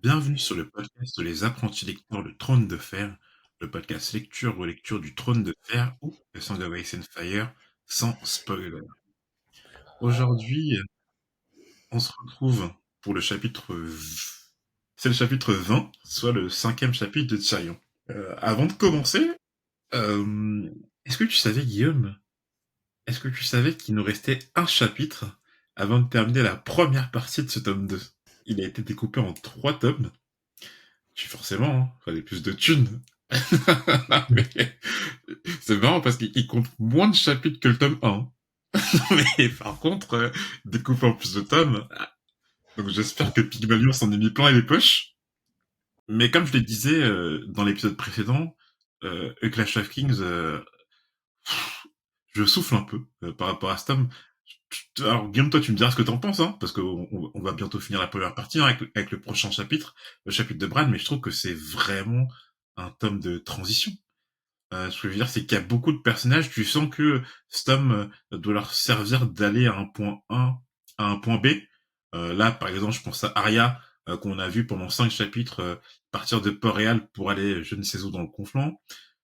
Bienvenue sur le podcast Les apprentis lecteurs Le Trône de Fer, le podcast lecture relecture du Trône de Fer ou The Song of Ice and Fire sans spoiler. Aujourd'hui, on se retrouve pour le c'est le chapitre 20, soit le cinquième chapitre de Tyrion. Avant de commencer, euh, est-ce que tu savais, Guillaume, est-ce que tu savais qu'il nous restait un chapitre avant de terminer la première partie de ce tome 2? Il a été découpé en 3 tomes. Forcément, hein, fallait plus de thunes. Mais c'est marrant parce qu'il compte moins de chapitres que le tome 1. Mais par contre, découpé en plus de tomes, donc j'espère que Pygmalion s'en est mis plein les poches. Mais comme je le disais dans l'épisode précédent, A Clash of Kings, je souffle un peu par rapport à ce tome. Alors Guillaume, toi tu me diras ce que t'en penses, hein, parce qu'on va bientôt finir la première partie hein, avec le prochain chapitre, le chapitre de Bran, mais je trouve que c'est vraiment un tome de transition. Ce que je veux dire, c'est qu'il y a beaucoup de personnages, tu sens que cet homme doit leur servir d'aller à un point A à un point B. Là, par exemple, je pense à Arya, qu'on a vu pendant 5 chapitres partir de Port-Réal pour aller je ne sais où dans le Conflant.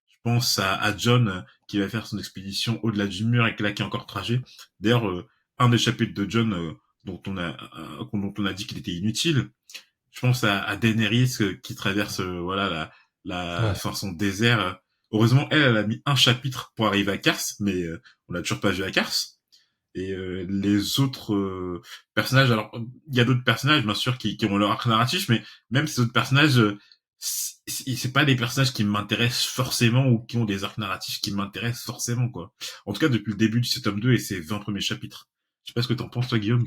Je pense à John qui va faire son expédition au-delà du mur et que là qui est encore trajet. D'ailleurs, un des chapitres de John dont on a dit qu'il était inutile. Je pense à Daenerys qui traverse voilà Ouais. enfin, son désert. Heureusement, elle a mis un chapitre pour arriver à Kars, mais on l'a toujours pas vu à Kars. Et les autres personnages, alors il y a d'autres personnages bien sûr qui ont leur arc narratif, mais même ces autres personnages, c'est pas des personnages qui m'intéressent forcément ou qui ont des arcs narratifs qui m'intéressent forcément quoi. En tout cas depuis le début de ce tome 2 et ses 20 premiers chapitres. Je sais pas ce que t'en penses toi Guillaume.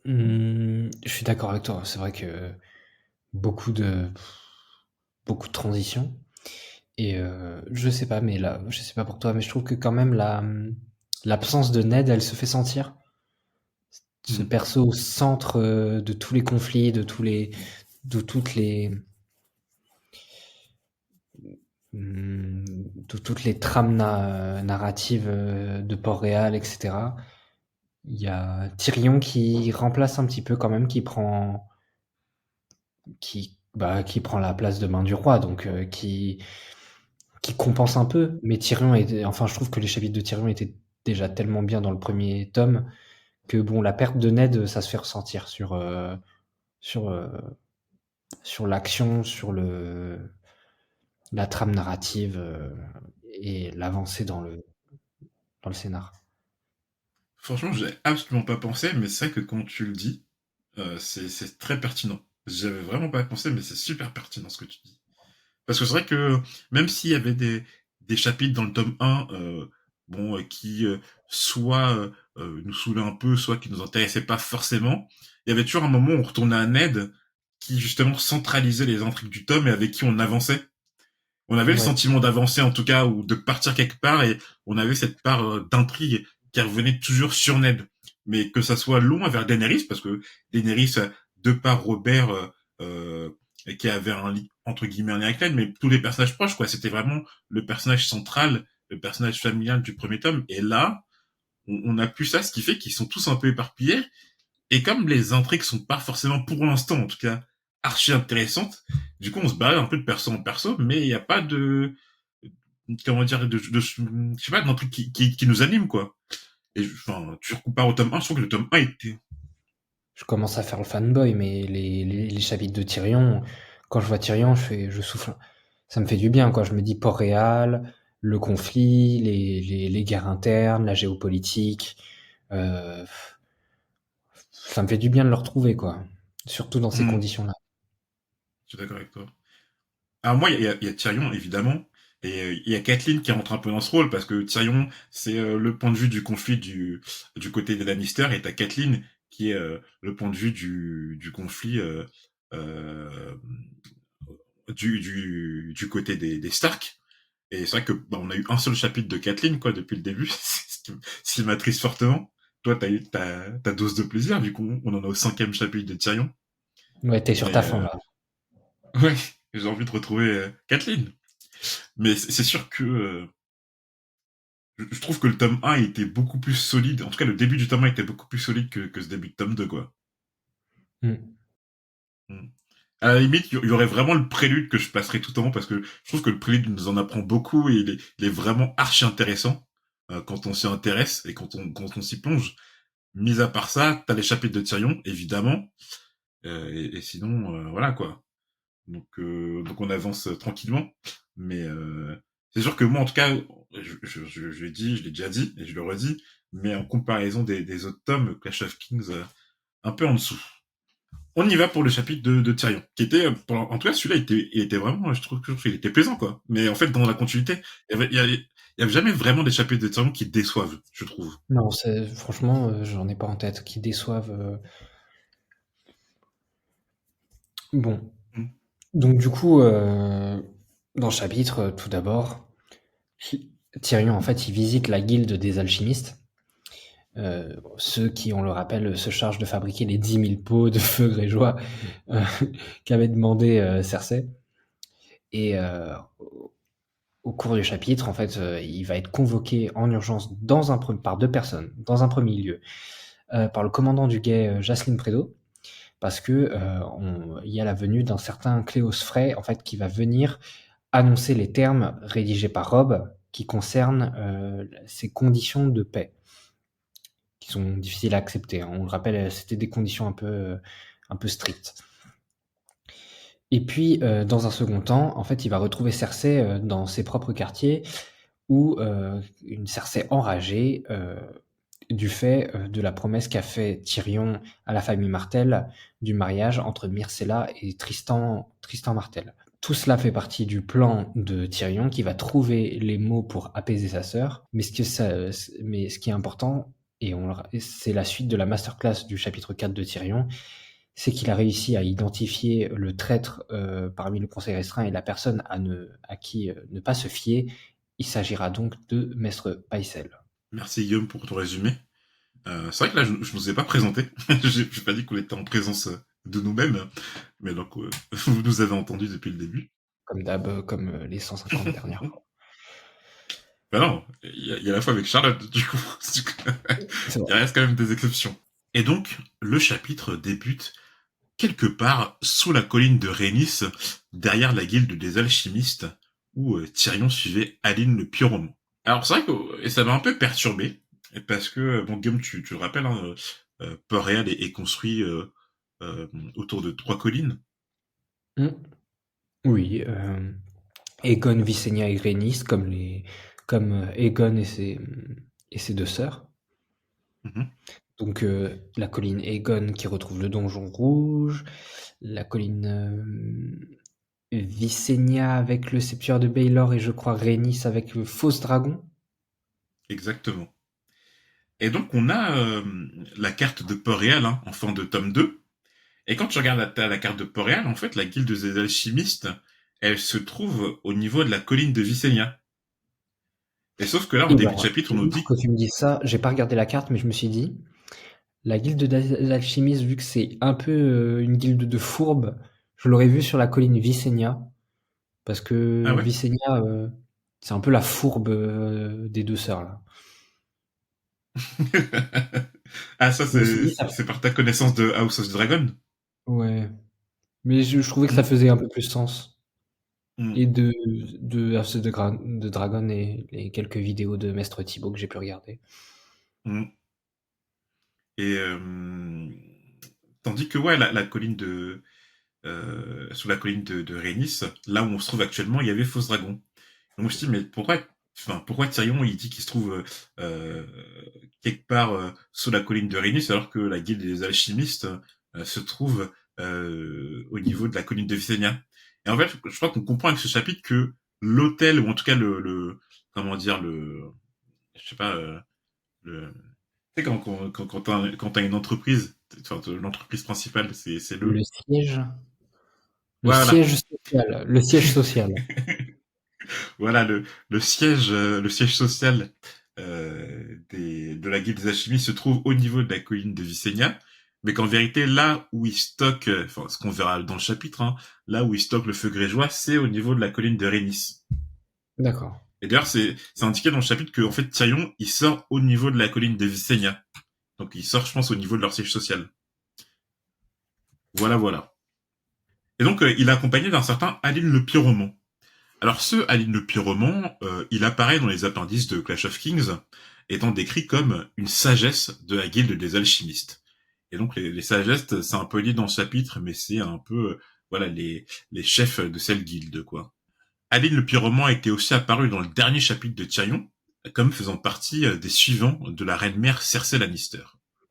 Je suis d'accord avec toi. C'est vrai que beaucoup de beaucoup de transitions et je sais pas, mais là, je sais pas pour toi, mais je trouve que quand même l'absence de Ned, elle se fait sentir. Ce Mm. perso au centre de tous les conflits, de toutes les de toutes les trames narratives de Port-Réal, etc. Il y a Tyrion qui remplace un petit peu quand même, qui prend la place de main du roi, donc qui compense un peu. Mais enfin, je trouve que les chapitres de Tyrion étaient déjà tellement bien dans le premier tome que bon, la perte de Ned, ça se fait ressentir sur, euh, sur l'action, sur la trame narrative et l'avancée dans le scénar. Franchement, j'ai absolument pas pensé, mais c'est vrai que quand tu le dis, c'est très pertinent. J'avais vraiment pas pensé, mais c'est super pertinent ce que tu dis. Parce que c'est vrai que même s'il y avait des chapitres dans le tome 1 qui soit nous saoulaient un peu, soit qui nous intéressaient pas forcément, il y avait toujours un moment où on retournait à Ned qui justement centralisait les intrigues du tome et avec qui on avançait. On avait le Ouais, sentiment d'avancer en tout cas ou de partir quelque part et on avait cette part d'intrigue qui revenait toujours sur Ned. Mais que ça soit long vers Daenerys parce que Daenerys de par Robert euh, qui avait un entre guillemets un lien avec Ned, mais tous les personnages proches quoi, c'était vraiment le personnage central, le personnage familial du premier tome. Et là, on a plus ça, ce qui fait qu'ils sont tous un peu éparpillés et comme les intrigues sont pas forcément, pour l'instant en tout cas, archi intéressantes, du coup on se balade un peu de perso en perso, mais il n'y a pas comment dire, je sais pas, d'intrigue qui nous anime, quoi. Et enfin, tu compares au tome 1, je trouve que le tome 1 était... je commence à faire le fanboy, mais les chapitres de Tyrion, quand je vois Tyrion, je souffle. Ça me fait du bien, quoi. Je me dis Port-Réal, le conflit, les guerres internes, la géopolitique. euh, Ça me fait du bien de le retrouver, quoi. Surtout dans ces Hmm, conditions-là. je suis d'accord avec toi. Alors moi, il y a Tyrion, évidemment, et il y a Catelyn qui rentre un peu dans ce rôle, parce que Tyrion, c'est le point de vue du conflit du côté des Lannister, et t'as Catelyn qui est le point de vue du conflit euh, du côté des Stark. Et c'est vrai que bah, on a eu un seul chapitre de Kathleen quoi depuis le début, ce qui m'attriste fortement. Toi, t'as eu ta dose de plaisir, du coup, on en a au cinquième chapitre de Tyrion. Ouais, t'es sur Mais ta fin, là. ouais, j'ai envie de retrouver Kathleen. Mais c'est sûr que je trouve que le tome 1 était beaucoup plus solide. En tout cas, le début du tome 1 était beaucoup plus solide que ce début de tome 2, quoi. Mm. Mmh. À la limite, il y aurait vraiment le prélude que je passerais tout en haut parce que je trouve que le prélude nous en apprend beaucoup et il est vraiment archi intéressant quand on s'y intéresse et quand on s'y plonge. Mis à part ça, t'as les chapitres de Tyrion, évidemment, et sinon, voilà quoi. Donc on avance tranquillement, mais c'est sûr que moi, en tout cas, je l'ai dit, je l'ai déjà dit et je le redis, mais en comparaison des autres tomes, Clash of Kings, un peu en dessous. On y va pour le chapitre de Tyrion, qui était, en tout cas, celui-là, il était vraiment, je trouve qu'il était plaisant, quoi. Mais en fait, dans la continuité, il y avait jamais vraiment des chapitres de Tyrion qui déçoivent, je trouve. Non, c'est franchement, j'en ai pas en tête qui déçoivent. Bon, Mm. donc du coup, dans le chapitre, tout d'abord, Tyrion, en fait, il visite la guilde des alchimistes, ceux qui, on le rappelle, se chargent de fabriquer les 10 000 pots de feu grégeois euh, qu'avait demandé Cersei. Et au cours du chapitre, en fait, il va être convoqué en urgence par deux personnes, dans un premier lieu, par le commandant du guet Jacelyn Predo, parce que il y a la venue d'un certain Cléos Frey, en fait, qui va venir annoncer les termes rédigés par Robb qui concernent ces conditions de paix, qui sont difficiles à accepter, hein. On le rappelle, c'était des conditions un peu strictes. Et puis, dans un second temps, en fait, il va retrouver Cersei dans ses propres quartiers, où une Cersei enragée du fait de la promesse qu'a fait Tyrion à la famille Martell du mariage entre Myrcella et Tristan Martell. Tout cela fait partie du plan de Tyrion qui va trouver les mots pour apaiser sa sœur. Mais ce qui est important, c'est la suite de la masterclass du chapitre 4 de Tyrion, c'est qu'il a réussi à identifier le traître parmi le conseil restreint et la personne à qui ne pas se fier. Il s'agira donc de Maître Pycelle. Merci Guillaume pour ton résumé. C'est vrai que là, je nous ai pas présenté. J'ai pas dit qu'on était en présence de nous-mêmes, mais donc vous nous avez entendu depuis le début. Comme d'hab, comme les 150 dernières fois. Ben non, il y a la fois avec Charlotte, du coup. C'est vrai. Il reste quand même des exceptions. Et donc, le chapitre débute quelque part sous la colline de Rhaenys, derrière la guilde des alchimistes, où Tyrion suivait Aline le Pyromant. Alors c'est vrai que et ça m'a un peu perturbé, parce que, bon Guillaume, tu le rappelles, hein, Port-Réal est construit euh, autour de 3 collines. Mm. Oui, Aegon, Visenya et Rhaenys, comme Aegon et ses deux sœurs. Mhm. Donc la colline Aegon qui retrouve le donjon rouge, la colline Visenya avec le sceptre de Baelor et je crois Rhaenys avec le fausse dragon. Exactement. Et donc on a la carte de Port-Réal hein, en fin de tome 2. Et quand tu regardes la carte de Port-Réal, en fait, la guilde des alchimistes, elle se trouve au niveau de la colline de Visenya. Et sauf que là, en Et début de ben, chapitre, on c'est nous ouf dit... que tu me dises ça. J'ai pas regardé la carte, mais je me suis dit, la guilde d'alchimistes, vu que c'est un peu une guilde de fourbes, je l'aurais vu sur la colline Visenya, parce Ah que ouais. Visenya, c'est un peu la fourbe des deux sœurs là. Ah, ça, Je me suis dit ça. c'est par ta connaissance de House of the Dragon. Ouais, mais je trouvais que ça Mm, faisait un peu plus sens. mm, Et de House of de Dragon et les quelques vidéos de Maître Thibaut que j'ai pu regarder. mm. Et tandis que ouais, la colline sous la colline de Rhaenys, là où on se trouve actuellement, il y avait Fausse Dragon. Donc moi je me suis dit, mais pourquoi Tyrion il dit qu'il se trouve quelque part sous la colline de Rhaenys alors que la guilde des alchimistes se trouve au niveau de la colline de Visenya. Et en fait, je crois qu'on comprend avec ce chapitre que l'hôtel ou en tout cas comment dire je sais pas le tu sais quand t'as une entreprise, enfin l'entreprise principale c'est Le le siège, voilà. le siège social. Voilà le siège social de la guilde des alchimistes se trouve au niveau de la colline de Visenya, mais qu'en vérité là où ils stockent, enfin ce qu'on verra dans le chapitre, hein, là où ils stockent le feu grégeois, c'est au niveau de la colline de Rhaenys. D'accord. Et d'ailleurs c'est indiqué dans le chapitre que en fait Tyrion il sort au niveau de la colline de Visenya, donc il sort je pense au niveau de leur siège social. Voilà voilà. Et donc, il est accompagné d'un certain Aline le Pyromant. Alors, ce Aline le Pyromant, il apparaît dans les appendices de Clash of Kings, étant décrit comme une sagesse de la guilde des alchimistes. Et donc, les sagesses, c'est un peu lié dans ce chapitre, mais c'est un peu, voilà, les chefs de cette guilde, quoi. Aline le Pyromant était aussi apparu dans le dernier chapitre de Tyrion, comme faisant partie des suivants de la reine-mère Cersei Lannister.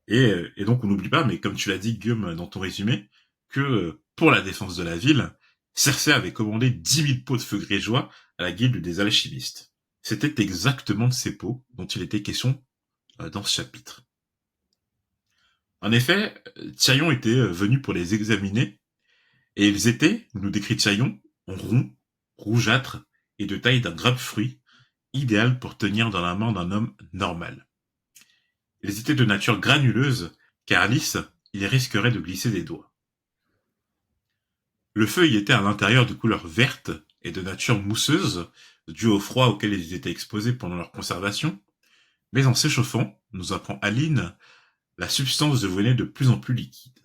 Et donc on n'oublie pas, mais comme tu l'as dit Guillaume dans ton résumé, que pour la défense de la ville, Cersei avait commandé 10 000 pots de feu grégeois à la guilde des alchimistes. C'était exactement de ces pots dont il était question dans ce chapitre. En effet, Tyrion était venu pour les examiner, et ils étaient, nous décrit Tyrion, ronds, rougeâtres et de taille d'un grapefruit, idéal pour tenir dans la main d'un homme normal. Ils étaient de nature granuleuse, car lisse, ils risqueraient de glisser des doigts. Le feu y était à l'intérieur de couleur verte et de nature mousseuse, due au froid auquel ils étaient exposés pendant leur conservation, mais en s'échauffant, nous apprend Aline, la substance devenait de plus en plus liquide.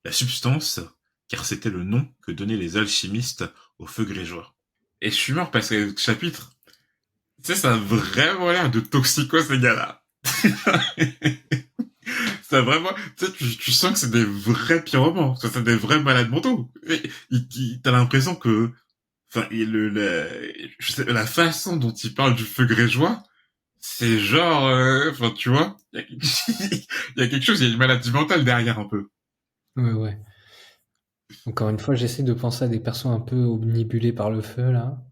La substance, car c'était le nom que donnaient les alchimistes au feu grégeois. Et je suis mort parce que ce chapitre, tu sais, ça a vraiment l'air de toxico ces gars-là. Ça a vraiment, tu sais, tu sens que c'est des vrais pyromans, c'est des vrais malades mentaux. T'as l'impression que, enfin, je sais, la façon dont il parle du feu grégeois, c'est genre, enfin, tu vois, il y a quelque chose, il y a une maladie mentale derrière un peu. Ouais, ouais. Encore une fois, j'essaie de penser à des persos un peu omnibulés par le feu, là.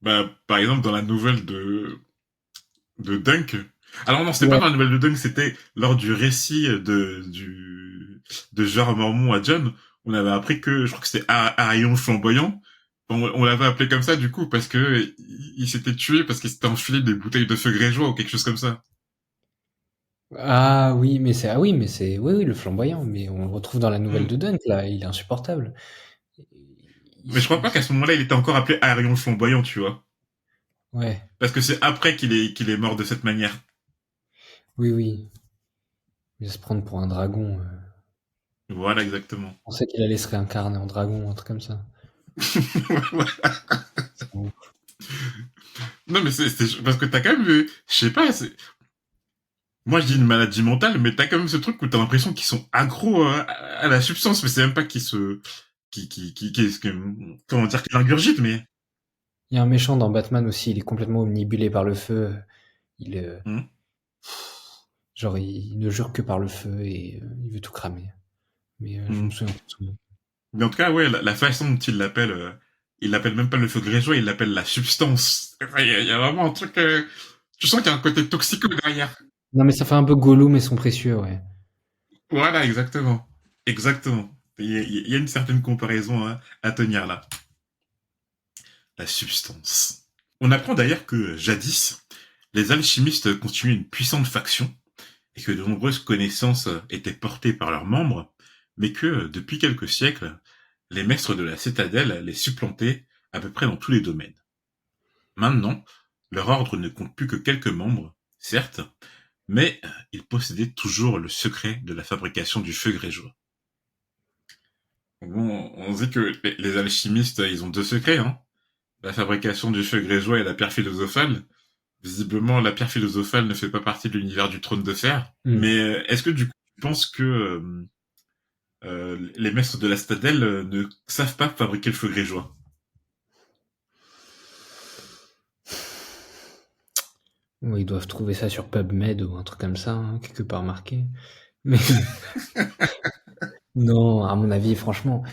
Bah, par exemple, dans la nouvelle de Dunk. Alors non, c'était pas Ouais. dans la nouvelle de Dunk, c'était lors du récit de Genre Mormon à John. On avait appris que, je crois que c'était Arion Flamboyant. On l'avait appelé comme ça, du coup, parce que il s'était tué parce qu'il s'était enfilé des bouteilles de feu grégeois ou quelque chose comme ça. Ah oui, mais c'est oui, oui, le flamboyant, mais on le retrouve dans la nouvelle Hmm. de Dunk, là, il est insupportable. Mais je crois Il pas qu'à ce moment-là, il était encore appelé Arion Flamboyant, tu vois. Ouais, Parce que c'est après qu'il est mort de cette manière. oui, oui. Il va se prendre pour un dragon. Voilà, exactement. On sait qu'il allait se réincarner en dragon, un truc comme ça. C'est ouf. Non, mais c'est parce que t'as quand même, je sais pas, moi, je dis une maladie mentale, mais t'as quand même ce truc où t'as l'impression qu'ils sont accros à la substance, mais c'est même pas qu'ils se, comment dire, qu'ils l'ingurgitent, mais. Il y a un méchant dans Batman aussi, il est complètement omnibulé par le feu. Il, Hmm. genre, il ne jure que par le feu et il veut tout cramer. Mais je me Hmm. souviens plus de son nom. Mais en tout cas, ouais, la façon dont il l'appelle même pas le feu grégeois, il l'appelle la substance. Enfin, il y a vraiment un truc, tu sens qu'il y a un côté toxique derrière. Non, mais ça fait un peu Gollum et son précieux, ouais. Voilà, exactement. Exactement. Il y a une certaine comparaison à tenir là. La substance. On apprend d'ailleurs que jadis, les alchimistes constituaient une puissante faction et que de nombreuses connaissances étaient portées par leurs membres, mais que, depuis quelques siècles, les maîtres de la citadelle les supplantaient à peu près dans tous les domaines. Maintenant, leur ordre ne compte plus que quelques membres, certes, mais ils possédaient toujours le secret de la fabrication du feu grégeois. Bon, on dit que les alchimistes, ils ont deux secrets, hein. La fabrication du feu grégeois et la pierre philosophale. Visiblement, la pierre philosophale ne fait pas partie de l'univers du trône de fer. Hmm. Mais est-ce que du coup, tu penses que les maîtres de la citadelle ne savent pas fabriquer le feu grégeois? Ouais, ils doivent trouver ça sur PubMed ou un truc comme ça, hein, quelque part marqué. Mais non, à mon avis, franchement,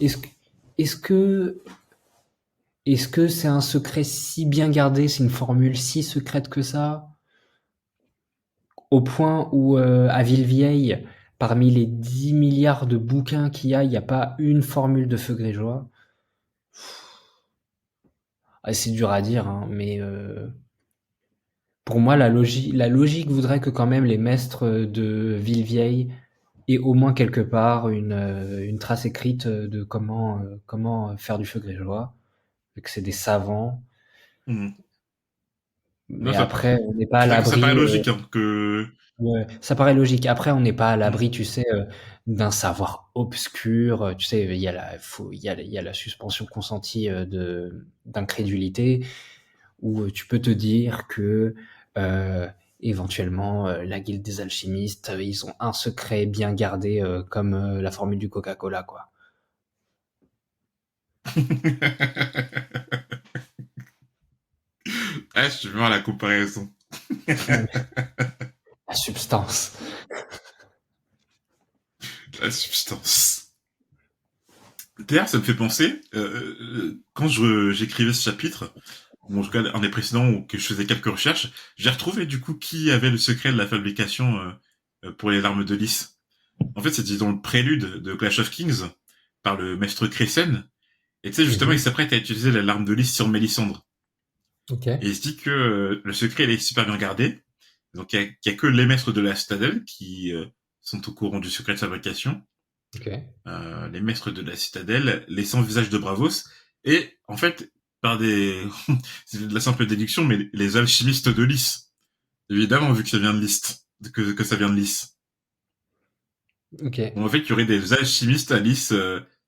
est-ce que, est-ce que, est-ce que c'est un secret si bien gardé, c'est une formule si secrète que ça, au point où à Villevieille, parmi les 10 milliards de bouquins qu'il y a, il n'y a pas une formule de feu grégeois. Ah, c'est dur à dire, hein, mais pour moi, la logique voudrait que quand même les maîtres de Villevieille aient au moins quelque part une trace écrite de comment faire du feu grégeois, et que c'est des savants. Hmm. Non, Mais après, on n'est pas à ça paraît l'abri. logique hein, que. Ouais, ça paraît logique. Après, on n'est pas à Mmh. l'abri, tu sais, d'un savoir obscur. Tu sais, il y a la suspension consentie d'incrédulité, où tu peux te dire que éventuellement, la guilde des alchimistes, ils ont un secret bien gardé, comme la formule du Coca-Cola, quoi. Ah, je suis voir la comparaison. La substance. La substance. D'ailleurs, ça me fait penser, quand j'écrivais ce chapitre, bon, en tout cas, un des précédents où que je faisais quelques recherches, j'ai retrouvé du coup qui avait le secret de la fabrication pour les larmes de lys. En fait, c'était dans le prélude de Clash of Kings par le maître Cressen. Et tu sais, justement, il Mhm. s'apprête à utiliser la larme de lys sur Mélisandre. Ok. Et il se dit que le secret il est super bien gardé. Donc, il y a que les maîtres de la citadelle qui sont au courant du secret de fabrication. Ok. Les maîtres de la citadelle, les 100 visages de Bravos, et en fait, par des... c'est de la simple déduction, mais les alchimistes de Lys. Évidemment, vu que ça vient de Lys, que ça vient de Lys. Ok. Donc, en fait, il y aurait des alchimistes à Lys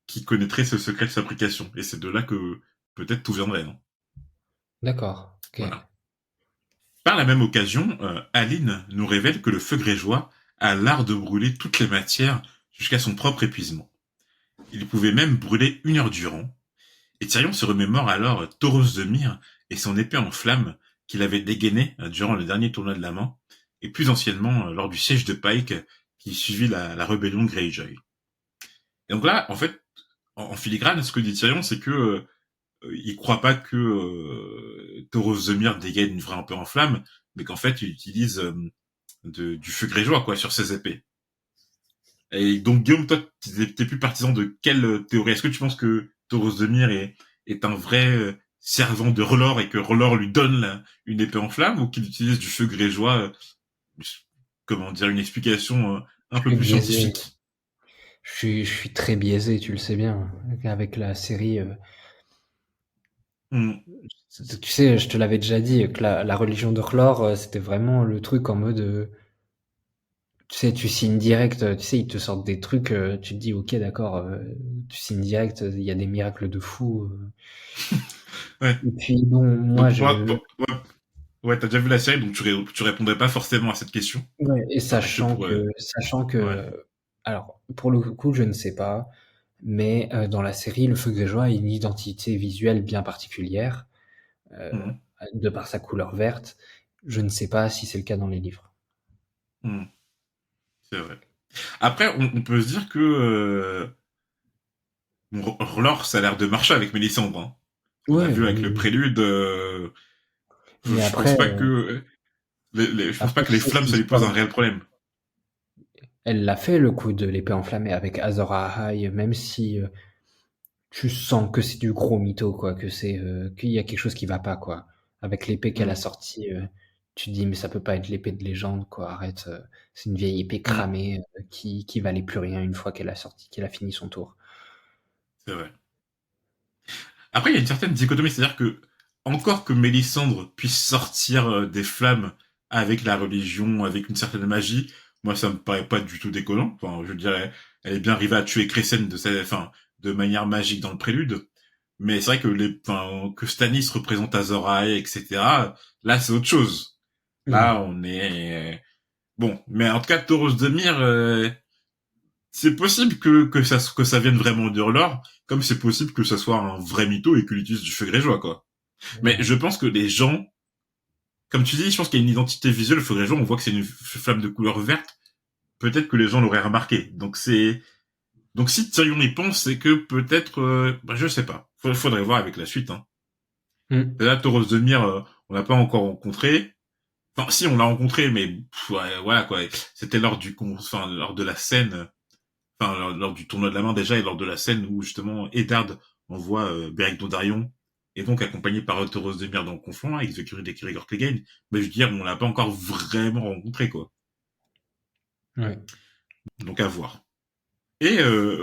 qui connaîtraient ce secret de fabrication. Et c'est de là que peut-être tout viendrait. Hein. D'accord. Ok. Voilà. Par la même occasion, Aline nous révèle que le feu grégeois a l'art de brûler toutes les matières jusqu'à son propre épuisement. Il pouvait même brûler 1 heure durant. Et Tyrion se remémore alors Tauros de Myre et son épée en flammes qu'il avait dégainée durant le dernier tournoi de la main, et plus anciennement lors du siège de Pike qui suivit la rébellion de Greyjoy. Et donc là, en fait, en filigrane, ce que dit Tyrion, c'est que il croit pas que Tauros de Myre dégaine une vraie épée en flammes, mais qu'en fait, il utilise du feu grégeois quoi sur ses épées. Et donc Guillaume, toi, t'es plus partisan de quelle théorie? Est-ce que tu penses que Tauros de Myre est un vrai servant de R'hllor et que R'hllor lui donne une épée en flamme, ou qu'il utilise du feu grégeois, comment dire, une explication un Je peu suis plus biaisé. scientifique? Je suis très biaisé, tu le sais bien, avec la série. Hmm, Tu sais, je te l'avais déjà dit, que la religion de Chlore, c'était vraiment le truc en mode, tu sais, tu signes direct, tu sais, ils te sortent des trucs, tu te dis, ok, d'accord, tu signes direct, il y a des miracles de fou. ouais. Et puis bon, moi, Donc ouais, ouais, t'as déjà vu la série, donc tu répondrais pas forcément à cette question. ouais, et T'en as que sachant pour que, sachant ouais. que, alors, pour le coup, je ne sais pas, mais dans la série, le feu grégeois a une identité visuelle bien particulière, euh, Hmm, de par sa couleur verte. Je ne sais pas si c'est le cas dans les livres. hmm, c'est vrai. Après, on peut se dire que bon, R'hllor, ça a l'air de marcher avec Mélisandre. Hein. On a Ouais, vu bah avec oui, le oui. prélude. Mais Je pense après, pas que je pense pas après, que tu les sais flammes cette ça lui pose un histoire. réel problème. Elle l'a fait le coup de l'épée enflammée avec Azor Ahai, même si tu sens que c'est du gros mytho, quoi, que c'est qu'il y a quelque chose qui va pas, quoi. Avec l'épée qu'elle a Mm, sortie, tu te dis mais ça peut pas être l'épée de légende, quoi. Arrête, c'est une vieille épée mm, cramée qui valait plus rien une fois qu'elle a fini son tour. c'est vrai. Après, il y a une certaine dichotomie, c'est-à-dire que encore que Mélisandre puisse sortir des flammes avec la religion, avec une certaine magie, moi ça me paraît pas du tout déconnant. Enfin, je dirais, elle est bien arrivée à tuer Cressen enfin, de manière magique dans le prélude. Mais c'est vrai que que Stannis représente Azor Ahai, etc. Là, c'est autre chose. Là, Hmm. on est bon. Mais en tout cas, Tauros de Myre, c'est possible que ça vienne vraiment de l'or, comme c'est possible que ça soit un vrai mytho et qu'il utilise du feu grégeois, quoi. Mais Ouais. je pense que les gens, comme tu dis, je pense qu'il y a une identité visuelle, le feu grégeois, on voit que c'est une flamme de couleur verte, peut-être que les gens l'auraient remarqué. Donc si Tyrion y pense, c'est que peut-être, je sais pas. Faudrait voir avec la suite, hein. Hmm. Là, Tauros de Myre, on l'a pas encore rencontré. Enfin, si, on l'a rencontré, mais ouais, voilà, quoi. C'était lors de la scène, enfin lors du tournoi de la main déjà et lors de la scène où justement Eddard envoie Beric Dondarrion et donc accompagné par Tauros de Myre dans le conflit avec The Curie Grégor Clegane, mais je veux dire on l'a pas encore vraiment rencontré quoi. Ouais. Donc à voir. Et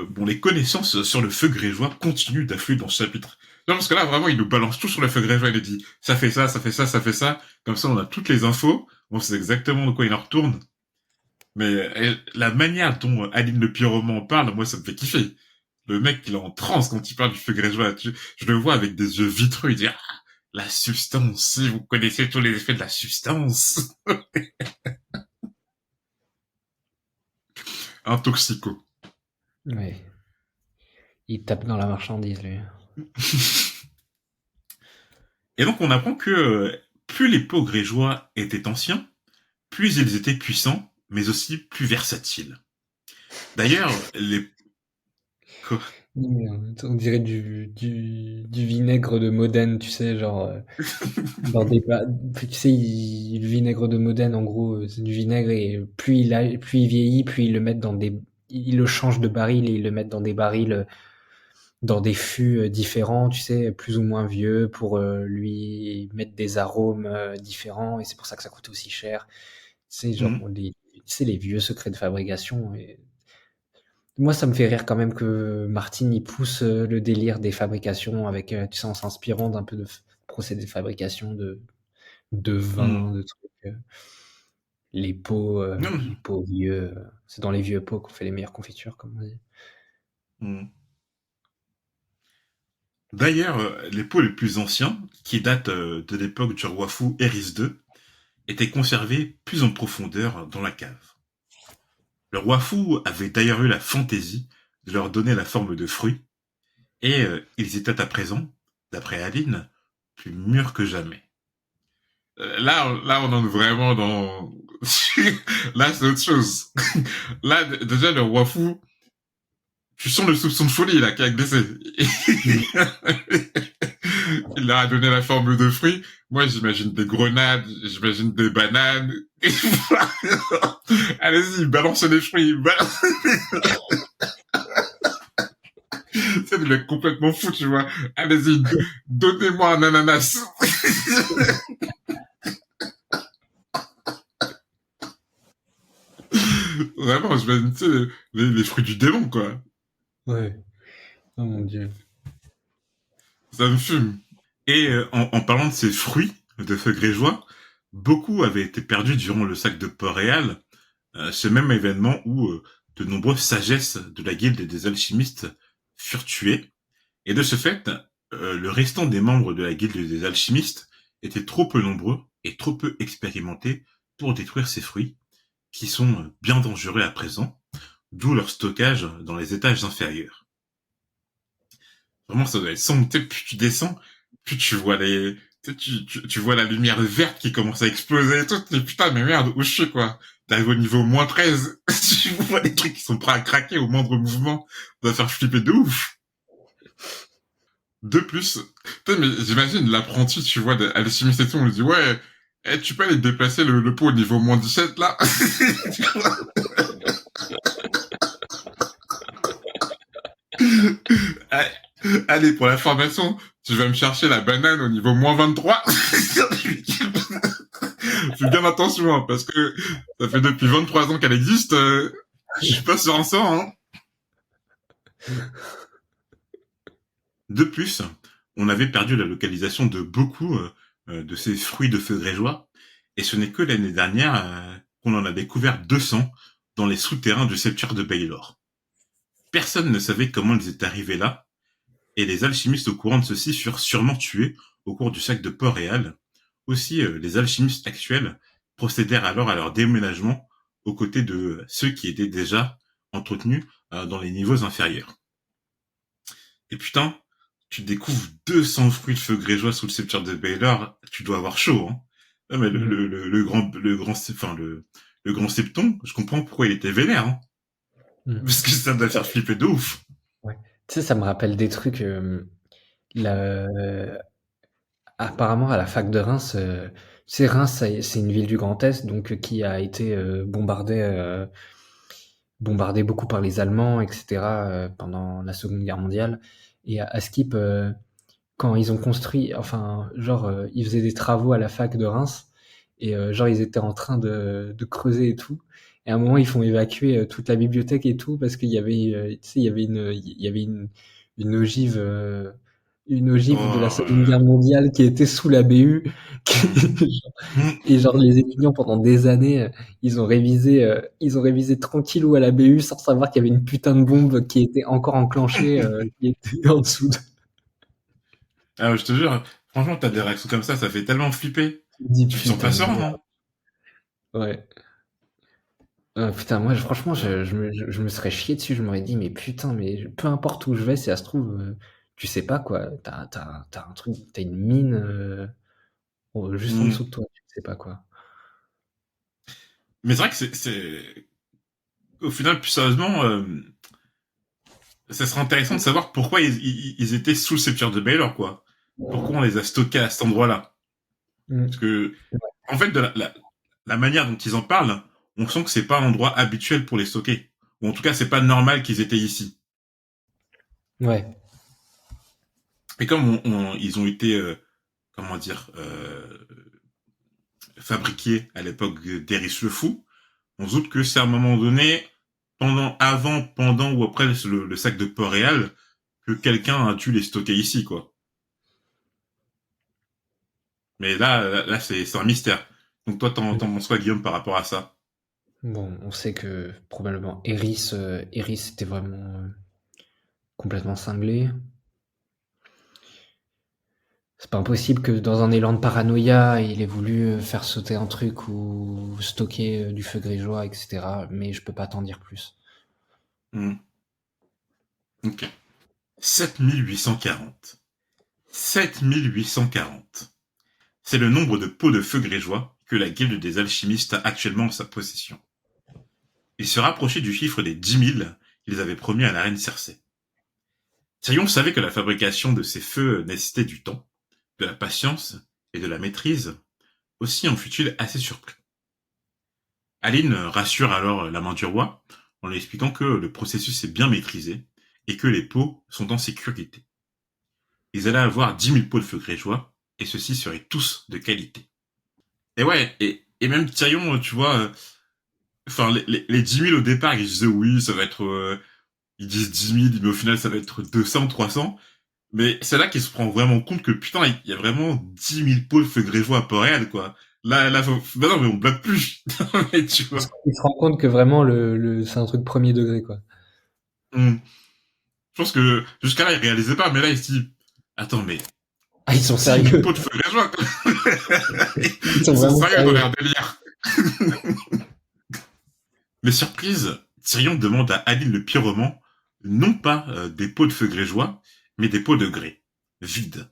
bon les connaissances sur le feu grégeois continuent d'affluer dans ce chapitre. Non parce que là vraiment il nous balance tout sur le feu grégeois, il nous dit ça fait ça, ça fait ça, ça fait ça, comme ça on a toutes les infos, on sait exactement de quoi il en retourne. Mais la manière dont Aline Le Pyroman en parle, moi, ça me fait kiffer. Le mec, il est en transe quand il parle du feu grégeois. Je le vois avec des yeux vitreux, il dit ah, la substance, si vous connaissez tous les effets de la substance. Un toxico. Ouais. Il tape dans la marchandise, lui. Et donc, on apprend que plus les pots grégeois étaient anciens, plus ils étaient puissants, mais aussi plus versatiles. D'ailleurs, les... On dirait du vinaigre de Modène, tu sais, genre, dans des tu sais, le vinaigre de Modène, en gros, c'est du vinaigre et plus il vieillit, plus ils le mettent dans ils le changent de baril et ils le mettent dans des barils, dans des fûts différents, tu sais, plus ou moins vieux, pour lui mettre des arômes différents, et c'est pour ça que ça coûte aussi cher. C'est genre Mhm, tu sais, les vieux secrets de fabrication. Et moi, ça me fait rire quand même que Martine il pousse le délire des fabrications avec, tu sais, en s'inspirant d'un peu de procédés de fabrication de mhm. vin, de trucs. Les Non, pots vieux. C'est dans les vieux pots qu'on fait les meilleures confitures, comme on dit. mhm. D'ailleurs, les pots les plus anciens, qui datent de l'époque du roi fou Eris II, étaient conservés plus en profondeur dans la cave. Le roi fou avait d'ailleurs eu la fantaisie de leur donner la forme de fruits, et ils étaient à présent, d'après Aline, plus mûrs que jamais. Là, on en est vraiment dans... là, c'est autre chose. Là, déjà, le roi fou, tu sens le soupçon de folie, là, qui a glissé. Mm. Il leur a donné la forme de fruits. Moi, j'imagine des grenades, j'imagine des bananes. Allez-y, balancez les fruits. C'est le mec complètement fou, tu vois. Allez-y, donnez-moi un ananas. Vraiment, j'imagine, tu sais, les fruits du démon, quoi. Ouais. Oh mon Dieu. Ça me fume. Et en parlant de ces fruits de feu grégeois, beaucoup avaient été perdus durant le sac de Port-Réal, ce même événement où de nombreuses sagesses de la guilde des alchimistes furent tuées. Et de ce fait, le restant des membres de la guilde des alchimistes étaient trop peu nombreux et trop peu expérimentés pour détruire ces fruits, qui sont bien dangereux à présent, d'où leur stockage dans les étages inférieurs. Vraiment, ça doit être sombre. Tu sais, plus tu descends, plus tu vois tu vois la lumière verte qui commence à exploser et tout. Tu dis, putain, mais merde, où je suis, quoi? T'arrives au niveau -13. Tu vois les trucs qui sont prêts à craquer au moindre mouvement. Ça va faire flipper de ouf. De plus, putain, mais j'imagine l'apprenti, tu vois, d'alchimiste et tout, on lui dit, ouais, tu peux aller déplacer le pot au niveau -17, là? Allez, pour la formation, tu vas me chercher la banane au niveau -23. Fais bien attention, hein, parce que ça fait depuis 23 ans qu'elle existe. Je suis pas sûr en ça. Hein. De plus, on avait perdu la localisation de beaucoup de ces fruits de feu grégeois, et ce n'est que l'année dernière qu'on en a découvert 200 dans les souterrains du septuaire de Baylor. Personne ne savait comment ils étaient arrivés là, et les alchimistes au courant de ceci furent sûrement tués au cours du sac de Port-Réal. Aussi, les alchimistes actuels procédèrent alors à leur déménagement aux côtés de ceux qui étaient déjà entretenus dans les niveaux inférieurs. Et putain, tu découvres 200 fruits de feu grégeois sous le sceptre de Baylor, tu dois avoir chaud, hein. Non, mais Mm. le grand septon, je comprends pourquoi il était vénère, hein. Mm. Parce que ça doit faire flipper de ouf. Ouais. Tu sais, ça me rappelle des trucs. La- Apparemment, à la fac de Reims, tu sais, Reims, c'est une ville du Grand Est, donc qui a été bombardée beaucoup par les Allemands, etc., pendant la Seconde Guerre mondiale. Et à Skip, quand ils ont construit, enfin, genre, ils faisaient des travaux à la fac de Reims, et genre, ils étaient en train de creuser et tout. Et à un moment, ils font évacuer toute la bibliothèque et tout, parce qu'il y avait, tu sais, il y avait une ogive une ogive de la Oh, Seconde Guerre mondiale qui était sous la BU. hmm, hmm. Et genre les étudiants pendant des années, ils ont révisé tranquillou à la BU sans savoir qu'il y avait une putain de bombe qui était encore enclenchée, qui était en dessous de... Ah, je te jure, franchement, t'as des réactions comme ça fait tellement flipper. Tu te dis Tu te sens pas putain de serein, merde. hein. Ouais. Putain, moi franchement, Euh, je me serais chié dessus, je m'aurais dit, mais putain, mais peu importe où je vais, si ça se trouve, tu sais pas quoi, t'as un truc, t'as une mine juste en hmm. dessous de toi, tu sais pas quoi. Mais c'est vrai que au final, plus sérieusement, ça serait intéressant de savoir pourquoi ils étaient sous le sceptre de Baylor, quoi. Pourquoi on les a stockés à cet endroit-là. Parce Mm. que, en fait, de la manière dont ils en parlent, on sent que c'est pas un endroit habituel pour les stocker. Ou en tout cas, c'est pas normal qu'ils étaient ici. Ouais. Et comme ils ont été, comment dire, fabriqués à l'époque d'Eris le Fou, on se doute que c'est à un moment donné, avant, pendant ou après le sac de Port-Réal, que quelqu'un a dû les stocker ici, quoi. Mais là c'est un mystère. Donc toi, t'en penses quoi, Guillaume, par rapport à ça? Bon, on sait que probablement Eris était vraiment complètement cinglé. C'est pas impossible que dans un élan de paranoïa, il ait voulu faire sauter un truc ou stocker du feu grégeois, etc. Mais je peux pas t'en dire plus. Hmm. Ok. 7840. 7840. C'est le nombre de pots de feu grégeois que la guilde des alchimistes a actuellement en sa possession. Il se rapprochait du chiffre des 10 000 qu'ils avaient promis à la reine Cersei. Tyrion savait que la fabrication de ces feux nécessitait du temps, de la patience et de la maîtrise. Aussi en fut-il assez surpris. Aline rassure alors la main du roi en lui expliquant que le processus est bien maîtrisé et que les pots sont en sécurité. Ils allaient avoir 10 000 pots de feu grégeois et ceux-ci seraient tous de qualité. Et ouais, et même Tyrion, tu vois, enfin les 10 000 au départ, ils disaient oui, ça va être, ils disent 10 000, mais au final ça va être 200, 300. Mais c'est là qu'il se prend vraiment compte que putain, il y a vraiment 10 000 pots de feu grégeois à Port-Réal, quoi. Là, bah non, mais on blague plus. Mais tu vois. Il se rend compte que vraiment c'est un truc premier degré, quoi. Hmm. Je pense que jusqu'à là, il réalisait pas, mais là, il se dit, attends, mais Ah, ils sont 10 000 sérieux. pots de feu grégeois, quoi. Ils sont Ils sont vraiment sérieux dans sérieux. leur délire. Mais surprise, Tyrion demande à Aline le pyromant, non pas des pots de feu grégeois, mais des pots de grès, vides.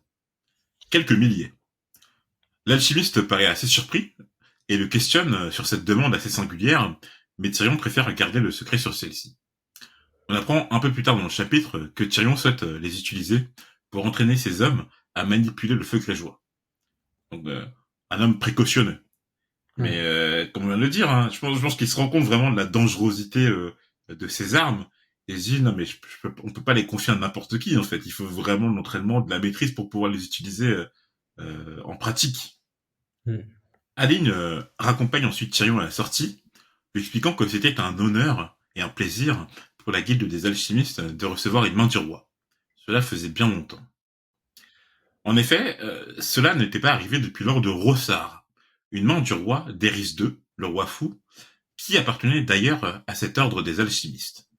Quelques milliers. L'alchimiste paraît assez surpris et le questionne sur cette demande assez singulière, mais Tyrion préfère garder le secret sur celle-ci. On apprend un peu plus tard dans le chapitre que Tyrion souhaite les utiliser pour entraîner ses hommes à manipuler le feu grégeois. Donc, un homme précautionneux. Mais Hmm. comme on vient de le dire, hein, je pense qu'il se rend compte vraiment de la dangerosité de ces armes et se dit non mais on peut pas les confier à n'importe qui en fait. Il faut vraiment de l'entraînement, de la maîtrise pour pouvoir les utiliser en pratique. Hmm. Aline raccompagne ensuite Tyrion à la sortie, lui expliquant que c'était un honneur et un plaisir pour la guilde des alchimistes de recevoir une main du roi. Cela faisait bien longtemps. En effet, cela n'était pas arrivé depuis lors de Rossard, une main du roi d'Eris II, le roi fou, qui appartenait d'ailleurs à cet ordre des alchimistes.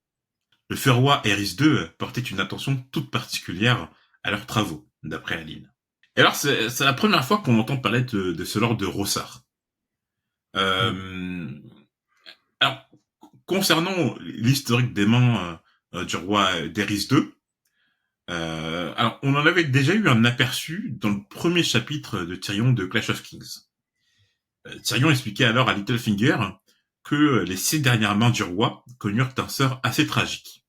Le feu roi Eris II portait une attention toute particulière à leurs travaux, d'après Aline. Et alors, c'est la première fois qu'on entend parler de ce lord de Rossard. Hmm. Euh, alors, concernant l'historique des mains du roi d'Eris II, alors on en avait déjà eu un aperçu dans le premier chapitre de Tyrion de Clash of Kings. Tyrion expliquait alors à Littlefinger que les 6 dernières mains du roi connurent un sort assez tragique.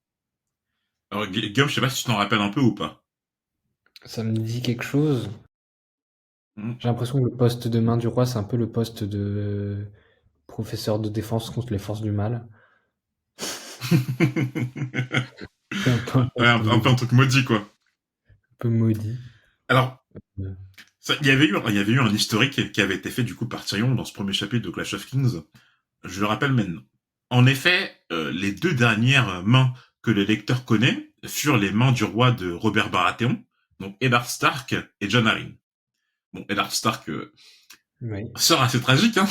Alors Guillaume, je sais pas si tu t'en rappelles un peu ou pas. Ça me dit quelque chose. Hmm. J'ai l'impression que le poste de main du roi, c'est un peu le poste de professeur de défense contre les forces du mal. C'est Ouais, un peu un truc maudit quoi. un peu maudit. Alors, Euh, il y avait eu un historique qui avait été fait du coup par Tyrion dans ce premier chapitre de Clash of Kings. Je le rappelle maintenant. En effet, les 2 dernières mains que le lecteur connaît furent les mains du roi de Robert Baratheon, Donc Eddard Stark et Jon Arryn. Bon, Eddard Stark, Oui. sort assez tragique, hein.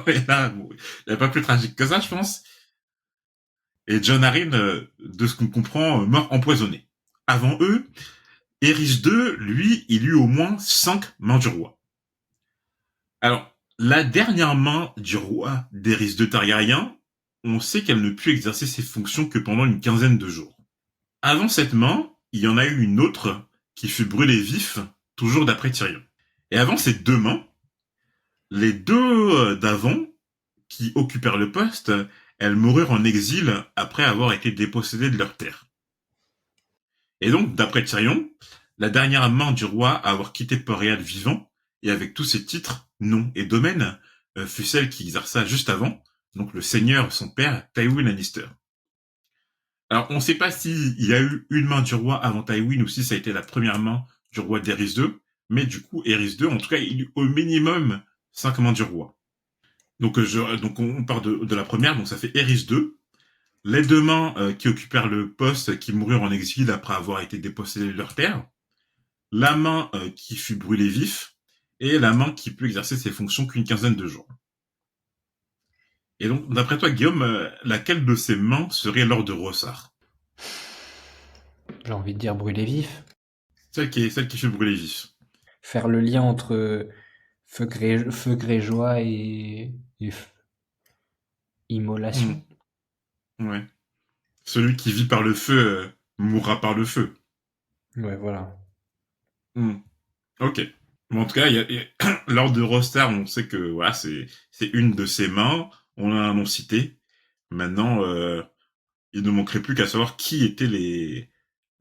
Et là, bon, il n'y a pas plus tragique que ça, je pense. Et Jon Arryn, de ce qu'on comprend, mort empoisonné. Avant eux, Aerys II, lui, il eut au moins 5 mains du roi. Alors, la dernière main du roi d'Aerys II Targaryen, on sait qu'elle ne put exercer ses fonctions que pendant une quinzaine de jours. Avant cette main, il y en a eu une autre qui fut brûlée vif, toujours d'après Tyrion. Et avant ces deux mains, les deux d'avant, qui occupèrent le poste, elles moururent en exil après avoir été dépossédées de leurs terres. Et donc, d'après Tyrion, la dernière main du roi à avoir quitté Port-Réal vivant, et avec tous ses titres, noms et domaines, fut celle qui exerça juste avant, donc le seigneur, son père, Tywin Lannister. Alors, on ne sait pas s'il y a eu une main du roi avant Tywin ou si ça a été la première main du roi d'Aerys II, mais du coup, Aerys II, en tout cas, il eut au minimum 5 mains du roi. Donc on part de la première, donc ça fait Aerys II. Les deux mains qui occupèrent le poste, qui moururent en exil après avoir été dépossédés de leur terre. La main qui fut brûlée vif, et la main qui peut exercer ses fonctions qu'une quinzaine de jours. Et donc, d'après toi, Guillaume, laquelle de ces mains serait Lord de Rossard? J'ai envie de dire brûler vif. Celle qui fut brûlée vif. Faire le lien entre feu grégeois et Hmm, immolation. ouais. Celui qui vit par le feu mourra par le feu. Ouais, voilà. Hmm, ok. Bon, en tout cas, Lord de Rossard, on sait que voilà, c'est une de ses mains. On l'a un nom cité. Maintenant, il ne manquerait plus qu'à savoir qui étaient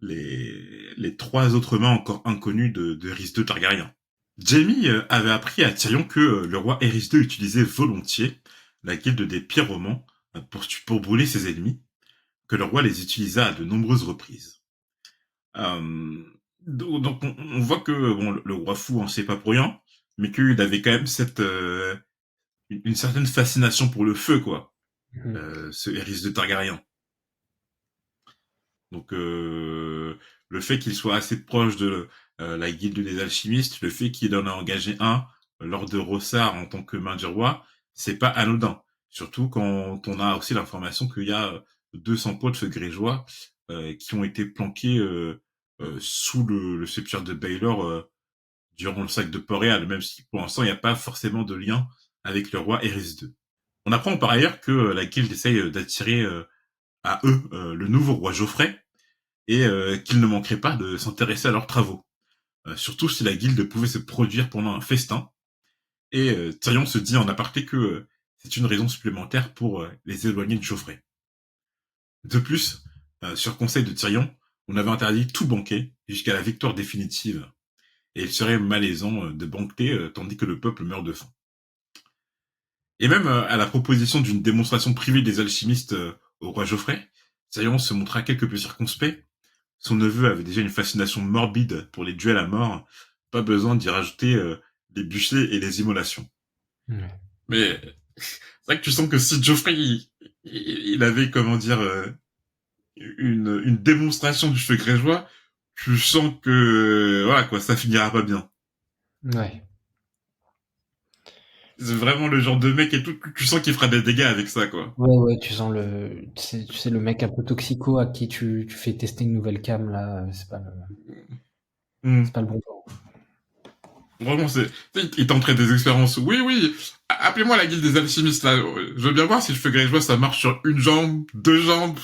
les trois autres mains encore inconnues de Rhys II Targaryen. Jaime avait appris à Tyrion que le roi Aerys II utilisait volontiers la guilde des pyromans pour brûler ses ennemis, que le roi les utilisa à de nombreuses reprises. Donc on voit que bon, le roi fou en sait pas pour rien, mais qu'il avait quand même une certaine fascination pour le feu, quoi, Mhm. ce Aerys de Targaryen. Donc le fait qu'il soit assez proche de la guilde des alchimistes, le fait qu'il en a engagé un lors de Rossard en tant que main du roi, c'est pas anodin. Surtout quand on a aussi l'information qu'il y a 200 potes grégeois qui ont été planqués sous le sceptre de Baelor durant le sac de Port-Réal, même si pour l'instant il n'y a pas forcément de lien avec le roi Aerys II. On apprend par ailleurs que la guilde essaye d'attirer à eux le nouveau roi Geoffrey, et qu'ils ne manqueraient pas de s'intéresser à leurs travaux. Surtout si la guilde pouvait se produire pendant un festin. Et Tyrion se dit en aparté que c'est une raison supplémentaire pour les éloigner de Geoffrey. De plus, sur conseil de Tyrion, on avait interdit tout banquet jusqu'à la victoire définitive. Et il serait malaisant de banqueter tandis que le peuple meurt de faim. Et même à la proposition d'une démonstration privée des alchimistes au roi Geoffrey, Tyrion se montra quelque peu circonspect. Son neveu avait déjà une fascination morbide pour les duels à mort, pas besoin d'y rajouter les bûchers et les immolations. Ouais. Mais c'est vrai que tu sens que si Geoffrey il avait, comment dire, une démonstration du feu grégeois, tu sens que voilà quoi, ça finira pas bien. Ouais. C'est vraiment le genre de mec et tout, tu sens qu'il fera des dégâts avec ça, quoi. Ouais, ouais, tu sens tu sais, le mec un peu toxico à qui tu fais tester une nouvelle cam, là, c'est Hmm. pas le bon plan. Vraiment, il tenterait des expériences. Oui, oui, appelez-moi la guilde des alchimistes, là. Je veux bien voir si le feu grégeois, ça marche sur une jambe, deux jambes.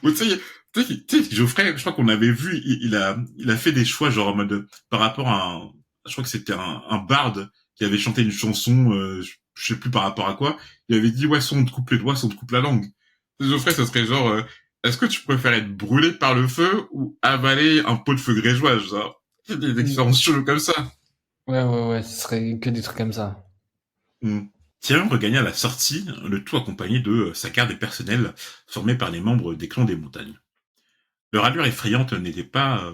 Ou tu sais, Geoffrey, je crois qu'on avait vu, il a fait des choix, genre en mode, par rapport à je crois que c'était un barde qui avait chanté une chanson, je sais plus par rapport à quoi, il avait dit, ouais, soit on te coupe les doigts, soit on te coupe la langue. Geoffrey, ça serait genre, est-ce que tu préfères être brûlé par le feu ou avaler un pot de feu grégeois, genre? Il y a des Mm. expériences cheloues comme ça. Ouais, ouais, ouais, ce serait que des trucs comme ça. Hmm. Tyrion regagna la sortie, le tout accompagné de sa garde personnelle, formée par les membres des clans des montagnes. Leur allure effrayante n'était pas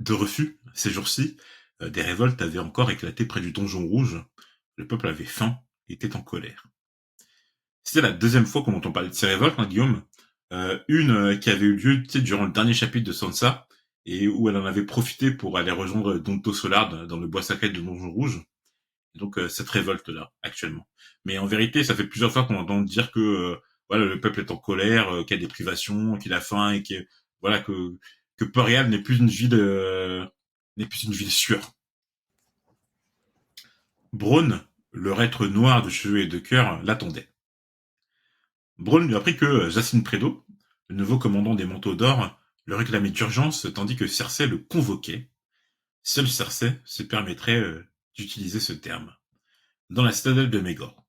de refus ces jours-ci. Des révoltes avaient encore éclaté près du donjon rouge. Le peuple avait faim et était en colère. C'était la deuxième fois qu'on entend parler de ces révoltes, hein, Guillaume. Une qui avait eu lieu, tu sais, durant le dernier chapitre de Sansa, et où elle en avait profité pour aller rejoindre Donto Solar dans le bois sacré de Donjon Rouge. Et donc cette révolte-là, actuellement. Mais en vérité, ça fait plusieurs fois qu'on entend dire que voilà, le peuple est en colère, qu'il y a des privations, qu'il a faim, et que voilà que Port-Réal n'est plus une ville sûre. Braun, leur être noir de cheveux et de cœur, l'attendait. Braun lui apprit que Jacine Prédo, le nouveau commandant des Manteaux d'Or, le réclamait d'urgence tandis que Cersei le convoquait. Seule Cersei se permettrait d'utiliser ce terme. Dans la citadelle de Mégor.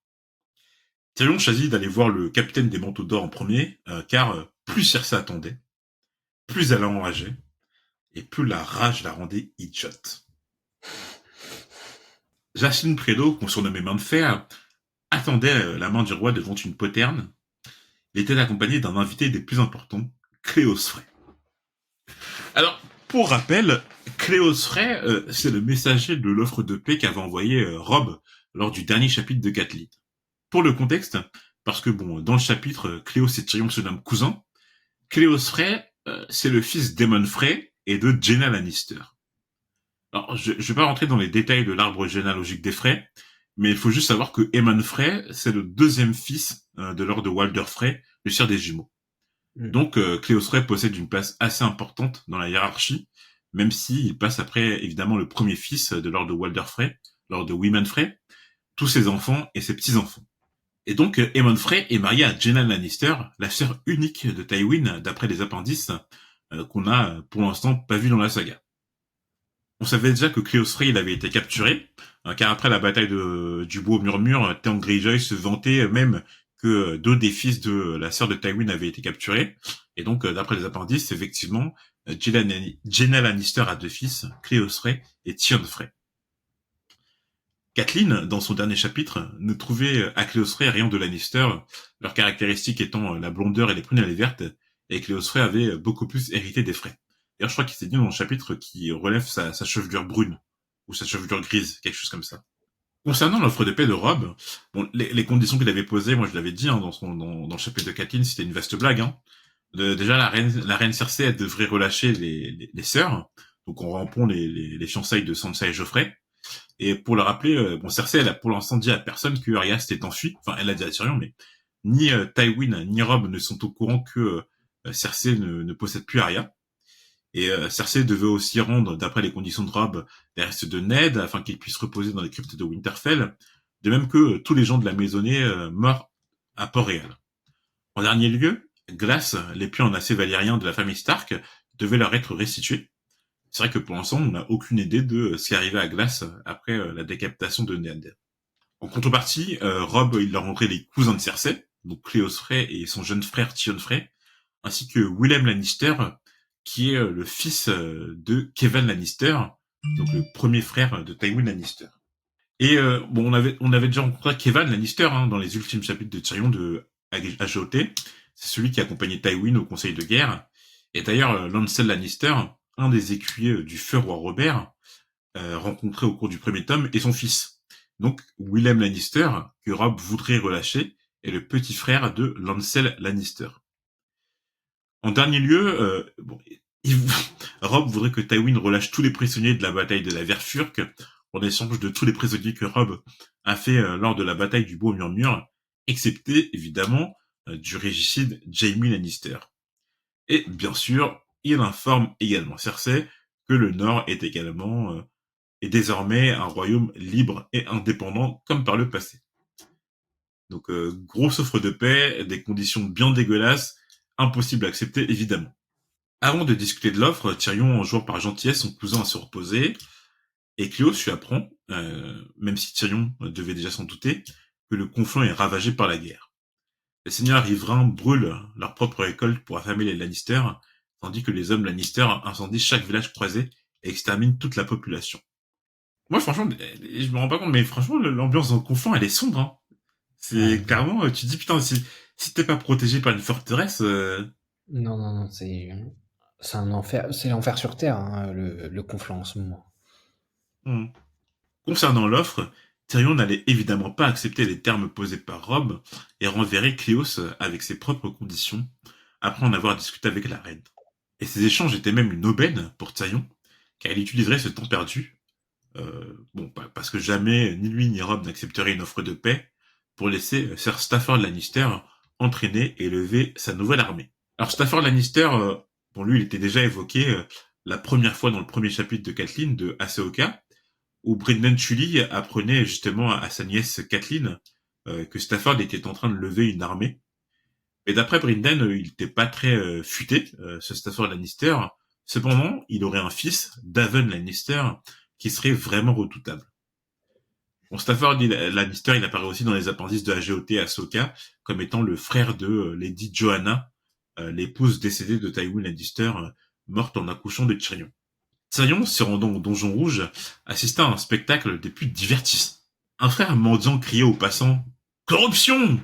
Tyrion choisit d'aller voir le capitaine des Manteaux d'Or en premier, car plus Cersei attendait, plus elle enrageait, et plus la rage la rendait idiote. Jacqueline Prédo, qu'on surnommait Main de Fer, attendait la main du roi devant une poterne. Il était accompagné d'un invité des plus importants, Cléos Frey. Alors, pour rappel, Cléos Frey, c'est le messager de l'offre de paix qu'avait envoyé Robb lors du dernier chapitre de Catelyn. Pour le contexte, parce que bon, dans le chapitre, Cléos et Tyrion se nomment cousins, Cléos Frey, c'est le fils d'Aemon Frey et de Jaina Lannister. Alors, je vais pas rentrer dans les détails de l'arbre généalogique des Frey, mais il faut juste savoir que Aemon Frey, c'est le deuxième fils de Lord Walder Frey, le sire des jumeaux. Donc, Cléos Frey possède une place assez importante dans la hiérarchie, même s'il passe après, évidemment, le premier fils de Lord Walder Frey, Lord Wyman Frey, tous ses enfants et ses petits-enfants. Et donc, Aemon Frey est marié à Jaina Lannister, la sœur unique de Tywin, d'après les appendices qu'on a, pour l'instant, pas vu dans la saga. On savait déjà que Cléos Frey il avait été capturé, car après la bataille du Bois Murmure, Theon Greyjoy se vantait même que deux des fils de la sœur de Tywin avaient été capturés. Et donc, d'après les appendices, effectivement, Jaina Lannister a deux fils, Cléos Frey et Tyrion Frey. Catelyn, dans son dernier chapitre, ne trouvait à Cléos Frey rien de Lannister, leurs caractéristiques étant la blondeur et les prunelles vertes, et Cléos Frey avait beaucoup plus hérité des Frey. D'ailleurs, je crois qu'il s'est dit dans le chapitre qui relève sa chevelure brune, ou sa chevelure grise, quelque chose comme ça. Concernant l'offre de paix de Robb, bon, les conditions qu'il avait posées, moi je l'avais dit dans le chapitre de Catelyn, c'était une vaste blague. Hein. Déjà, la reine Cersei, elle devrait relâcher les sœurs, donc on rampont les fiançailles de Sansa et Joffrey. Et pour le rappeler, bon, Cersei, elle a pour l'instant dit à personne que Arya s'était enfuie. Enfin, elle a dit à Tyrion, mais ni Tywin ni Robb ne sont au courant que Cersei ne possède plus Arya. Et Cersei devait aussi rendre, d'après les conditions de Robb, les restes de Ned afin qu'il puisse reposer dans les cryptes de Winterfell, de même que tous les gens de la maisonnée morts à Port-Réal. En dernier lieu, Glace, l'épieu en acier valérien de la famille Stark, devait leur être restitué. C'est vrai que pour l'instant, on n'a aucune idée de ce qui arrivait à Glace après la décapitation de Ned. En contrepartie, Robb il leur rendrait les cousins de Cersei, donc Cléos Frey et son jeune frère Tyrion Frey, ainsi que Willem Lannister, qui est le fils de Kevan Lannister, donc le premier frère de Tywin Lannister. Et bon, on avait déjà rencontré Kevan Lannister dans les ultimes chapitres de Tyrion de AGOT. C'est celui qui accompagnait Tywin au conseil de guerre. Et d'ailleurs, Lancel Lannister, un des écuyers du feu roi Robert, rencontré au cours du premier tome, est son fils. Donc, Willem Lannister, que Robb voudrait relâcher, est le petit frère de Lancel Lannister. En dernier lieu, Robb voudrait que Tywin relâche tous les prisonniers de la bataille de la Verfurque en échange de tous les prisonniers que Robb a fait lors de la bataille du Bois Murmure, excepté, évidemment, du régicide Jaime Lannister. Et, bien sûr, il informe également Cersei que le Nord est également est désormais un royaume libre et indépendant comme par le passé. Donc grosse offre de paix, des conditions bien dégueulasses, impossible à accepter évidemment. Avant de discuter de l'offre, Tyrion enjoint par gentillesse son cousin à se reposer, et Cléos lui apprend, même si Tyrion devait déjà s'en douter, que le conflit est ravagé par la guerre. Les seigneurs riverains brûlent leur propre récolte pour affamer les Lannister, tandis que les hommes Lannister incendient chaque village croisé et exterminent toute la population. Moi, franchement, je me rends pas compte, mais franchement, l'ambiance dans le conflit, elle est sombre. Hein. C'est clairement, tu te dis, putain, si t'es pas protégé par une forteresse... Non, non, non, c'est un enfer. C'est l'enfer sur Terre, hein, le conflit en ce moment. Hmm. Concernant l'offre, Tyrion n'allait évidemment pas accepter les termes posés par Robb et renverrait Cléos avec ses propres conditions, après en avoir discuté avec la reine. Et ces échanges étaient même une aubaine pour Tsayon, car il utiliserait ce temps perdu, parce que jamais ni lui ni Robb n'accepteraient une offre de paix, pour laisser Sir Stafford Lannister entraîner et lever sa nouvelle armée. Alors Stafford Lannister, bon lui il était déjà évoqué la première fois dans le premier chapitre de Catelyn de Asaoka, où Brynden Tully apprenait justement à sa nièce Catelyn que Stafford était en train de lever une armée. Et d'après Brynden, il n'était pas très futé, ce Stafford Lannister. Cependant, il aurait un fils, Daven Lannister, qui serait vraiment redoutable. Bon, Stafford Lannister, il apparaît aussi dans les appendices de la GOT Ahsoka comme étant le frère de Lady Joanna, l'épouse décédée de Tywin Lannister, morte en accouchant de Tyrion. Tyrion, se rendant au Donjon Rouge, assista à un spectacle des plus divertissants. Un frère mendiant criait aux passants « Corruption !»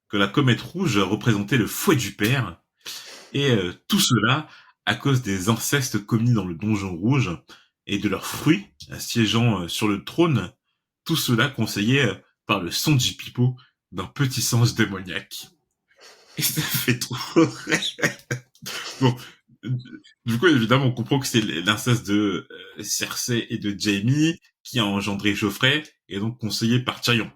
que la comète rouge représentait le fouet du père, et tout cela à cause des incestes commis dans le Donjon Rouge et de leurs fruits siégeant sur le trône, tout cela conseillé par le son du pipeau d'un petit singe démoniaque. Et ça fait trop rire. Bon, du coup, évidemment, on comprend que c'est l'inceste de Cersei et de Jaime qui a engendré Geoffrey et donc conseillé par Tyrion.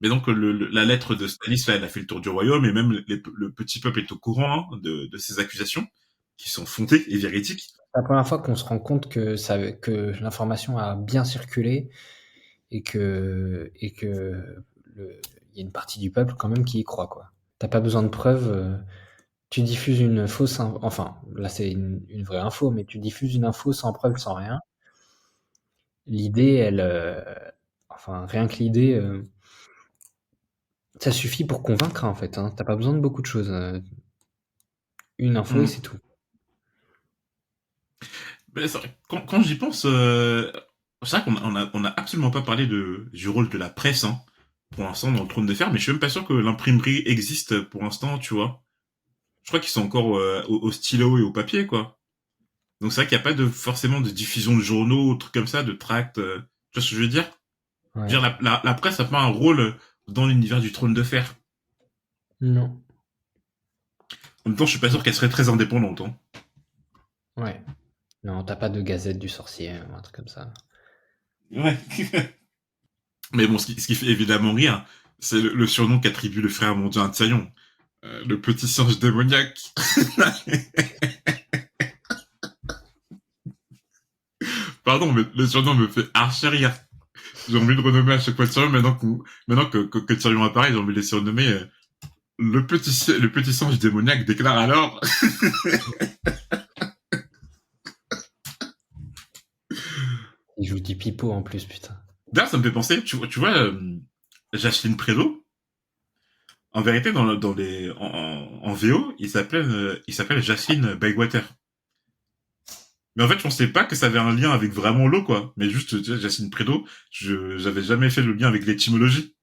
Mais donc la lettre de Stannis, là, elle a fait le tour du royaume et même le petit peuple est au courant de ces accusations qui sont fondées et véridiques. C'est la première fois qu'on se rend compte que l'information a bien circulé et que il y a une partie du peuple quand même qui y croit, quoi. T'as pas besoin de preuves. Tu diffuses une fausse, enfin là c'est une vraie info, mais tu diffuses une info sans preuve, sans rien. L'idée, enfin rien que l'idée, ça suffit pour convaincre en fait. Hein. T'as pas besoin de beaucoup de choses. Une info et Mm. c'est tout. Mais quand j'y pense, c'est vrai qu'on a absolument pas parlé du rôle de la presse hein, pour l'instant dans le Trône de Fer, mais je suis même pas sûr que l'imprimerie existe pour l'instant, tu vois. Je crois qu'ils sont encore au stylo et au papier, quoi. Donc c'est vrai qu'il n'y a pas forcément de diffusion de journaux, ou trucs comme ça, de tracts. Tu vois ce que je veux dire? Je veux Ouais. dire, la presse n'a pas un rôle dans l'univers du Trône de Fer. Non. En même temps, je suis pas sûr qu'elle serait très indépendante. Hein. Ouais. Non, t'as pas de Gazette du sorcier, un truc comme ça. Ouais. Mais bon, ce qui fait évidemment rire, c'est le surnom qu'attribue le frère mondial à Tyrion. Le petit singe démoniaque. Pardon, mais le surnom me fait archi rire. J'ai envie de renommer à chaque fois Tyrion, maintenant que Tyrion apparaît, j'ai envie de les surnommer le petit singe démoniaque déclare alors. Il joue du pipeau en plus, putain. D'ailleurs, ça me fait penser, tu vois Jacqueline Prédo, en vérité, en VO, il s'appelle Jacqueline Bywater. Mais en fait, je pensais pas que ça avait un lien avec vraiment l'eau, quoi. Mais juste, tu vois, Jacqueline Prédo, j'avais jamais fait le lien avec l'étymologie.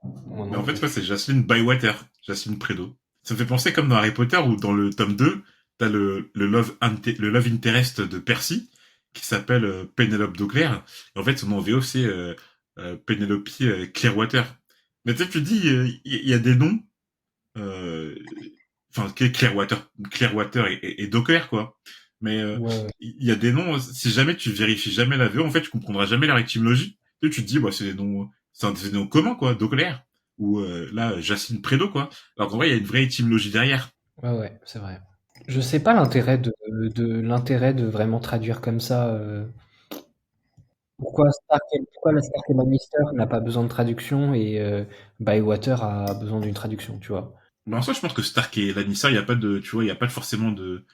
Moi Mais non en fait, plus. ouais, c'est Jacqueline Bywater, Jacqueline Prédo. Ça me fait penser comme dans Harry Potter, où dans le tome 2, t'as le love interest de Percy, qui s'appelle Penelope Dauclair. Et en fait, son nom en VO, c'est Penelope Clearwater. Mais tu sais, tu dis, il y a des noms, euh, enfin, Clearwater et Dauclair, quoi. Mais Ouais, ouais. il y a des noms, si jamais tu vérifies jamais la VO, en fait, tu comprendras jamais leur étymologie. Tu te dis, bah, c'est des noms communs, quoi, Dauclair. Ou là, Jacine Prédo, quoi. Alors qu'en vrai, il y a une vraie étymologie derrière. Ouais, ouais, c'est vrai. Je sais pas l'intérêt de vraiment traduire comme ça. Pourquoi la Stark et Lannister n'a pas besoin de traduction et Bywater a besoin d'une traduction, tu vois? Mais en soi, je pense que Stark et Lannister, il y a pas de, tu vois, il y a pas forcément de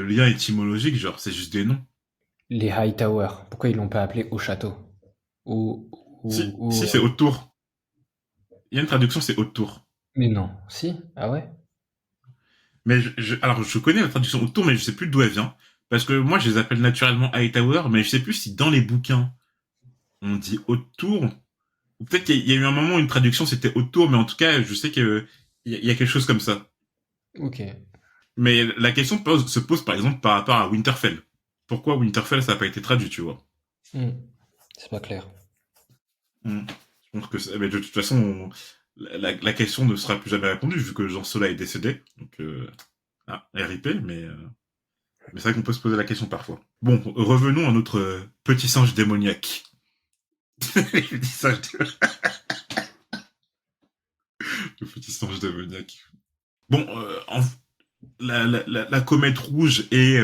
lien étymologique, genre, c'est juste des noms. Les Hightower, pourquoi ils l'ont pas appelé au château? Au, Si, c'est haute tour. Il y a une traduction, c'est haute tour. Mais non, si? Ah ouais? Mais alors, je connais la traduction haute tour, mais je sais plus d'où elle vient. Parce que moi, je les appelle naturellement Hightower, mais je sais plus si dans les bouquins, on dit haute tour. Ou peut-être qu'il y a eu un moment où une traduction, c'était haute tour, mais en tout cas, je sais il y a quelque chose comme ça. Ok. Mais la question se pose, par exemple, par rapport à Winterfell. Pourquoi Winterfell, ça n'a pas été traduit, tu vois? Hmm. C'est pas clair. Hmm. Je pense que mais de toute façon, la question ne sera plus jamais répondue vu que Jean Sola est décédé. Donc, RIP, mais c'est vrai qu'on peut se poser la question parfois. Bon, revenons à notre petit singe démoniaque. Le petit singe, le petit singe démoniaque. Bon, la comète rouge et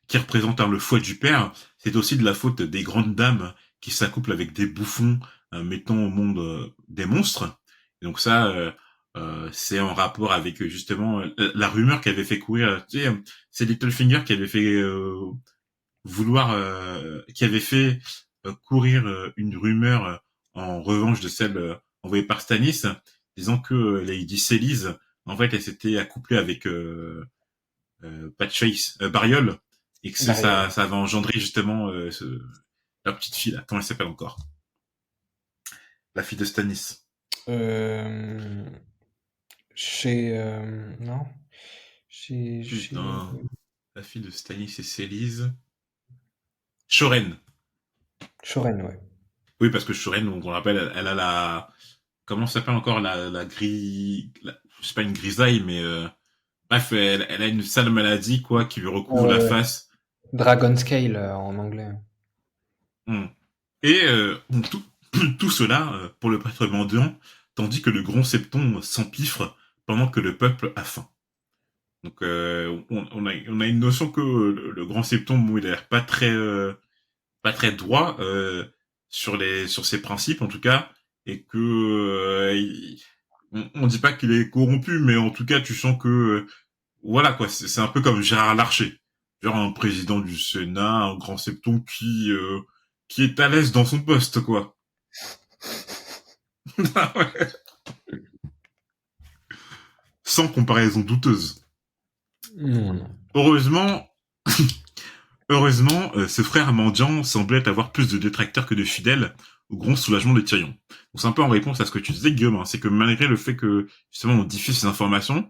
qui représente le foie du père, c'est aussi de la faute des grandes dames qui s'accouplent avec des bouffons, mettant au monde des monstres. Et donc ça, c'est en rapport avec justement la rumeur qui avait fait courir, tu sais, c'est Littlefinger qui avait fait vouloir, qui avait fait courir une rumeur en revanche de celle envoyée par Stannis, disant que Lady Célise, en fait, elle s'était accouplée avec Patchface, Bariol, et que Barriole. ça avait engendré justement la petite fille là, comment elle s'appelle encore, la fille de Stannis. Euh, chez non, chez Putain, la fille de Stannis et Célise, Shoren. Shoren, ouais. Oui, parce que Shoren, on rappelle, elle a la, comment ça s'appelle encore la gris, c'est pas une grisaille, mais bref, elle a une sale maladie quoi qui lui Ouais, recouvre ouais, la ouais. face. Dragon Scale en anglais. Hmm. Et donc, tout cela pour le prêtre mendiant, tandis que le grand septon s'empiffre pendant que le peuple a faim. Donc on a une notion que le grand septon, bon, il a l'air pas très droit sur ses principes en tout cas, et que on dit pas qu'il est corrompu, mais en tout cas tu sens que voilà quoi, c'est un peu comme Gérard Larcher, genre un président du Sénat, un grand septon qui est à l'aise dans son poste quoi. Sans comparaison douteuse. Non, non. Heureusement, ce frère mendiant semblait avoir plus de détracteurs que de fidèles, au grand soulagement de Tyrion. Donc c'est un peu en réponse à ce que tu disais, Guillaume, hein, c'est que malgré le fait que justement on diffuse ces informations,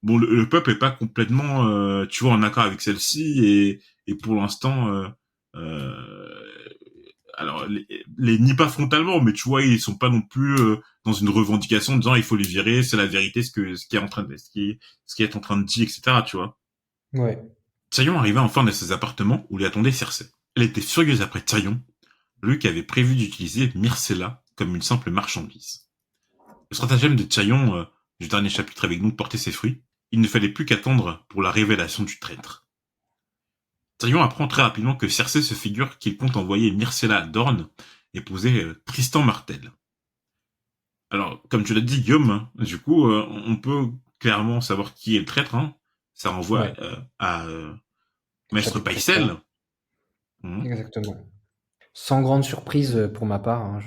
bon, le peuple est pas complètement, tu vois, en accord avec celle-ci, et pour l'instant, euh, alors les nie pas frontalement, mais tu vois, ils sont pas non plus dans une revendication de disant il faut les virer, c'est la vérité, ce qui est en train de, ce qui est en train de dire, etc. Tu vois. Ouais. Tyrion arriva enfin dans ses appartements où lui attendait Cersei. Elle était furieuse après Tyrion, lui qui avait prévu d'utiliser Myrcella comme une simple marchandise. Le stratagème de Tyrion du dernier chapitre avec nous portait ses fruits. Il ne fallait plus qu'attendre pour la révélation du traître. Tyrion apprend très rapidement que Cersei se figure qu'il compte envoyer Myrcella à Dorne épouser Tristan Martel. Alors, comme tu l'as dit, Guillaume, hein, du coup, on peut clairement savoir qui est le traître. Hein. Ça renvoie Ouais. à Au Maître chapitre précédent. Paisel. Mmh. Exactement. Sans grande surprise pour ma part, hein,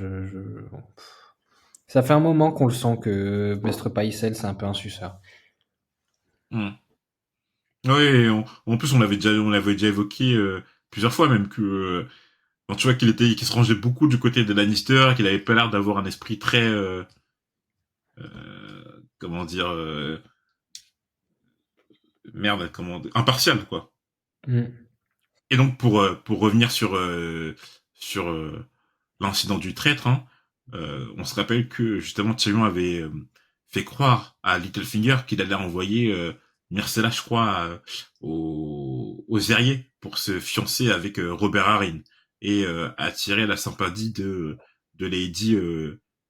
ça fait un moment qu'on le sent que Mestre Paisel, c'est un peu un suceur. Mmh. Oui, en plus on l'avait déjà évoqué plusieurs fois même que quand tu vois qu'il se rangeait beaucoup du côté de Lannister, qu'il avait pas l'air d'avoir un esprit très comment dire merde comment impartial quoi. Mm. Et donc pour revenir sur l'incident du traître, hein, on se rappelle que justement Tyrion avait fait croire à Littlefinger qu'il allait envoyer Myrcella, je crois, aux Zerriers pour se fiancer avec Robert Harrin et attirer la sympathie de Lady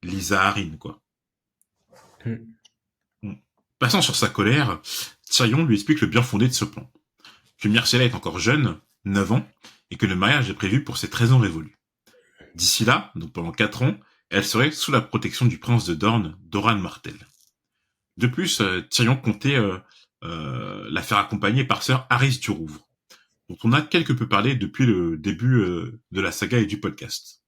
Lisa Harrin, quoi. Mm. Mm. Passant sur sa colère, Tyrion lui explique le bien fondé de ce plan. Que Myrcella est encore jeune, 9 ans, et que le mariage est prévu pour ses 13 ans révolus. D'ici là, donc pendant 4 ans, elle serait sous la protection du prince de Dorne, Doran Martell. De plus, Tyrion comptait la faire accompagner par sœur Harys du Rouvre, dont on a quelque peu parlé depuis le début de la saga et du podcast.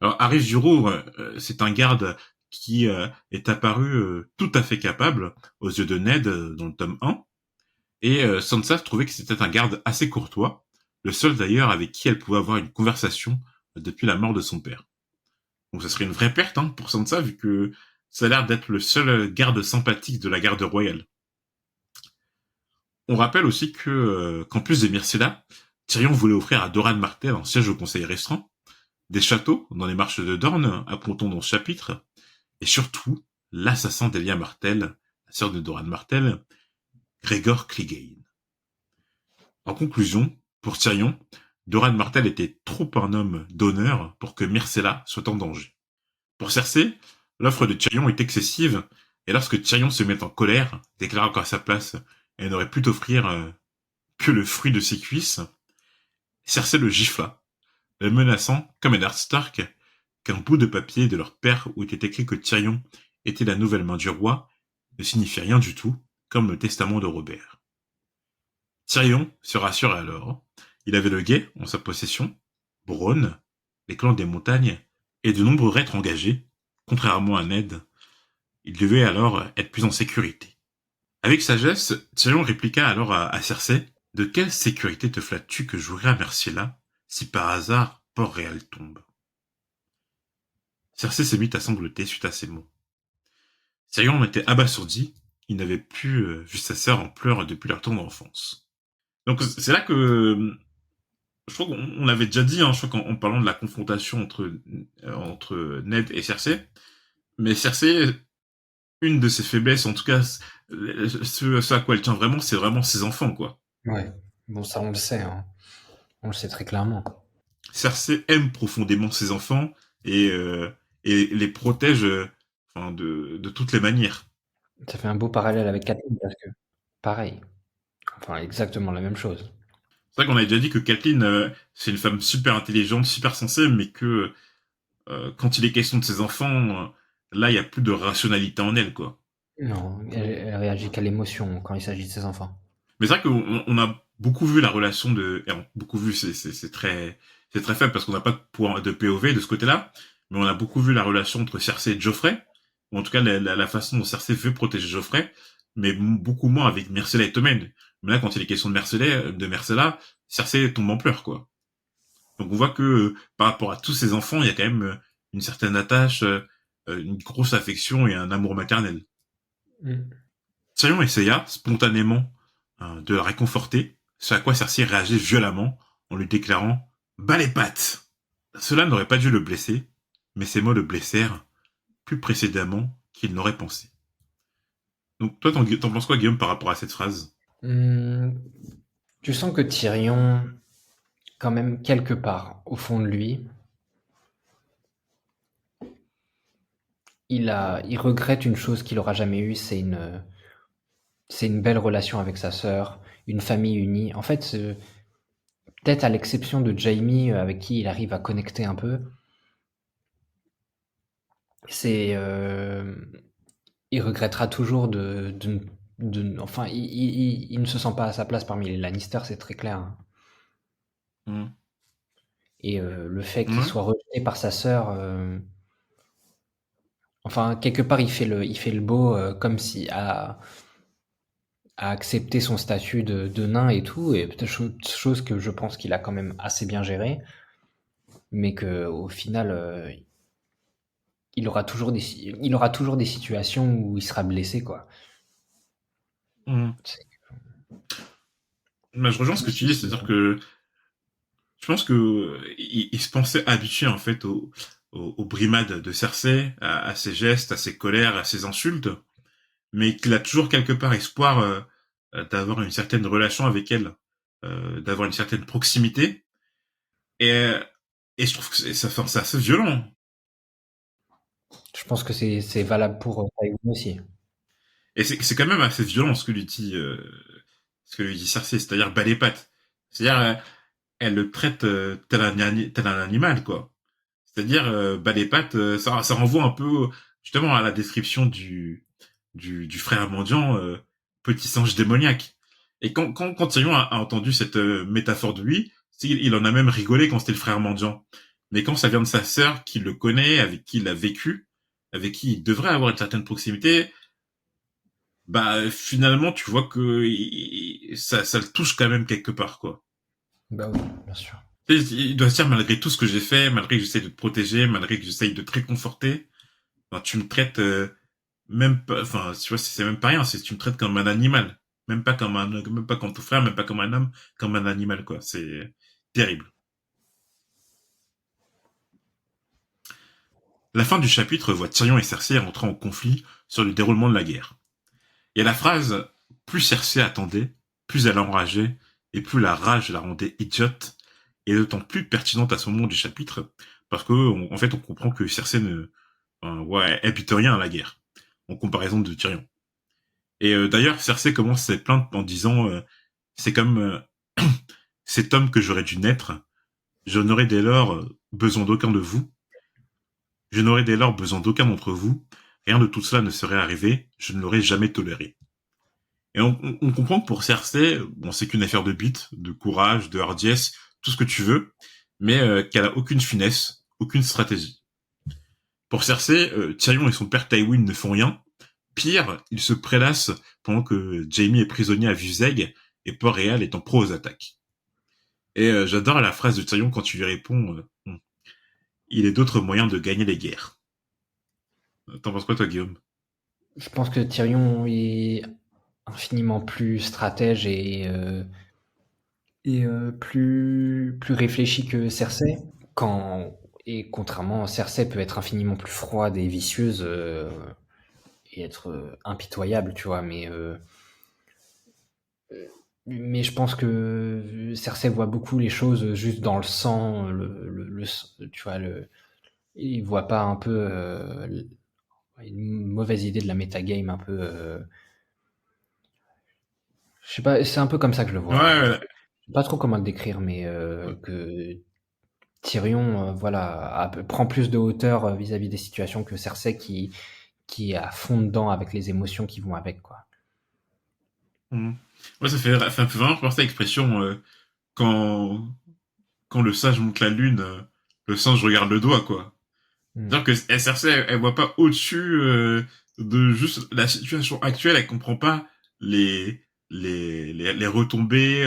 Alors Harys du Rouvre, c'est un garde qui est apparu tout à fait capable aux yeux de Ned dans le tome 1, et Sansa trouvait que c'était un garde assez courtois, le seul d'ailleurs avec qui elle pouvait avoir une conversation depuis la mort de son père. Donc ça serait une vraie perte hein, pour Sansa, vu que ça a l'air d'être le seul garde sympathique de la garde royale. On rappelle aussi que qu'en plus de Myrcella, Tyrion voulait offrir à Doran Martell un siège au conseil restreint, des châteaux dans les marches de Dorne, appontons dans ce chapitre, et surtout l'assassin d'Elia Martell, la sœur de Doran Martell, Gregor Clegane. En conclusion, pour Tyrion, Doran Martell était trop un homme d'honneur pour que Myrcella soit en danger. Pour Cersei, l'offre de Tyrion est excessive, et lorsque Tyrion se met en colère, déclarant qu'à sa place, elle n'aurait pu offrir que le fruit de ses cuisses, Cersei le gifla, le menaçant, comme Eddard Stark, qu'un bout de papier de leur père où était écrit que Tyrion était la nouvelle main du roi ne signifiait rien du tout, comme le testament de Robert. Tyrion se rassure alors. Il avait le guet en sa possession, Bronn, les clans des montagnes et de nombreux reîtres engagés. Contrairement à Ned, il devait alors être plus en sécurité. Avec sagesse, Tyrion répliqua alors à Cersei: de quelle sécurité te flattes-tu que jouerais à Myrcella si par hasard Port-Réal tombe? Cersei se mit à sangloter suite à ces mots. Tyrion était abasourdi, il n'avait plus vu sa sœur en pleurs depuis leur tendre enfance. Donc c'est là que je crois qu'on avait déjà dit, je crois qu'en parlant de la confrontation entre Ned et Cersei, mais Cersei, une de ses faiblesses, en tout cas, ce à quoi elle tient vraiment, c'est vraiment ses enfants, quoi. Ouais. Bon, ça, on le sait, hein. On le sait très clairement. Cersei aime profondément ses enfants et, euh, et les protège enfin, de toutes les manières. Ça fait un beau parallèle avec Catelyn parce que pareil, enfin exactement la même chose. C'est vrai qu'on a déjà dit que Catelyn, c'est une femme super intelligente, super sensée, mais que quand il est question de ses enfants, là, il y a plus de rationalité en elle, quoi. Non, elle réagit qu'à l'émotion quand il s'agit de ses enfants. Mais c'est vrai qu'on a beaucoup vu la relation de, beaucoup vu, c'est très faible parce qu'on n'a pas de POV de ce côté-là, mais on a beaucoup vu la relation entre Cersei et Joffrey, ou en tout cas la façon dont Cersei veut protéger Joffrey, mais beaucoup moins avec Myrcella et Tommen. Mais là, quand il est question de Myrcella, Cersei tombe en pleurs, quoi. Donc on voit que par rapport à tous ses enfants, il y a quand même une certaine attache, une grosse affection et un amour maternel. Mm. Tyrion essaya, spontanément, de la réconforter, ce à quoi Cersei réagit violemment en lui déclarant « Bas les pattes !» Cela n'aurait pas dû le blesser, mais ces mots le blessèrent plus précédemment qu'il n'aurait pensé. Donc toi, t'en penses quoi, Guillaume, par rapport à cette phrase? Hmm, tu sens que Tyrion, quand même, quelque part, au fond de lui, il regrette une chose qu'il aura jamais eue, c'est une belle relation avec sa sœur, une famille unie. En fait, peut-être à l'exception de Jaime, avec qui il arrive à connecter un peu, c'est, il regrettera toujours enfin, il ne se sent pas à sa place parmi les Lannister, c'est très clair, hein. Mmh. Et le fait qu'il Ouais. soit rejeté par sa sœur, enfin, quelque part, il fait le beau, comme si à accepter son statut de nain et tout, et peut-être chose que je pense qu'il a quand même assez bien géré, mais que au final, il aura toujours des situations où il sera blessé, quoi. Mmh. Mais je rejoins ce que tu dis, c'est-à-dire que je pense que il se pensait habitué en fait aux brimades de Cersei, à ses gestes, à ses colères, à ses insultes, mais qu'il a toujours quelque part espoir d'avoir une certaine relation avec elle, d'avoir une certaine proximité. Et, euh, et je trouve que c'est assez violent. Je pense que c'est valable pour Tywin aussi. Et c'est quand même assez violent ce que lui dit Cersei, c'est-à-dire bas les pattes. C'est-à-dire, elle le traite tel un animal, quoi. C'est-à-dire, bas les pattes, ça renvoie un peu justement à la description du frère mendiant, petit singe démoniaque. Et quand Tyrion a entendu cette métaphore de lui, il en a même rigolé quand c'était le frère mendiant. Mais quand ça vient de sa sœur, qui le connaît, avec qui il a vécu, avec qui il devrait avoir une certaine proximité, bah finalement tu vois que ça le touche quand même quelque part, quoi. Bah oui, bien sûr. Il doit se dire malgré tout ce que j'ai fait, malgré que j'essaye de te protéger, malgré que j'essaye de te réconforter, ben, tu me traites même pas, enfin, tu vois, c'est même pas rien, c'est tu me traites comme un animal, même pas comme ton frère, même pas comme un homme, comme un animal, quoi. C'est terrible. La fin du chapitre voit Tyrion et Cersei entrer en conflit sur le déroulement de la guerre. Et la phrase plus Cersei attendait, plus elle enrageait, et plus la rage la rendait idiote, est d'autant plus pertinente à ce moment du chapitre, parce que en fait on comprend que Cersei elle pite rien à la guerre, en comparaison de Tyrion. Et d'ailleurs, Cersei commence ses plaintes en disant c'est comme cet homme que j'aurais dû naître, je n'aurais dès lors besoin d'aucun de vous, je n'aurais dès lors besoin d'aucun d'entre vous, rien de tout cela ne serait arrivé, je ne l'aurais jamais toléré. Et on comprend que pour Cersei, bon, c'est qu'une affaire de bite, de courage, de hardiesse, tout ce que tu veux, mais qu'elle a aucune finesse, aucune stratégie. Pour Cersei, Tyrion et son père Tywin ne font rien. Pire, ils se prélassent pendant que Jaime est prisonnier à Vuzeg et Port-Réal est en pro aux attaques. Et j'adore la phrase de Tyrion quand tu lui réponds il est d'autres moyens de gagner les guerres. T'en penses quoi toi, Guillaume? Je pense que Tyrion est infiniment plus stratège et plus réfléchi que Cersei. Et contrairement, Cersei peut être infiniment plus froide et vicieuse et être impitoyable, tu vois. Mais je pense que Cersei voit beaucoup les choses juste dans le sang, tu vois, il voit pas un peu une mauvaise idée de la metagame, un peu. Je sais pas, c'est un peu comme ça que je le Ouais, vois. ouais, Je sais pas trop comment le décrire, mais ouais. que Tyrion, voilà, prend plus de hauteur vis-à-vis des situations que Cersei qui est à fond dedans avec les émotions qui vont avec, quoi. Mhm. Ouais, ça me fait vraiment penser à l'expression quand, quand le sage monte la lune, le singe regarde le doigt, quoi. Mm. C'est-à-dire que SRC, elle voit pas au-dessus de juste la situation actuelle, elle comprend pas les les retombées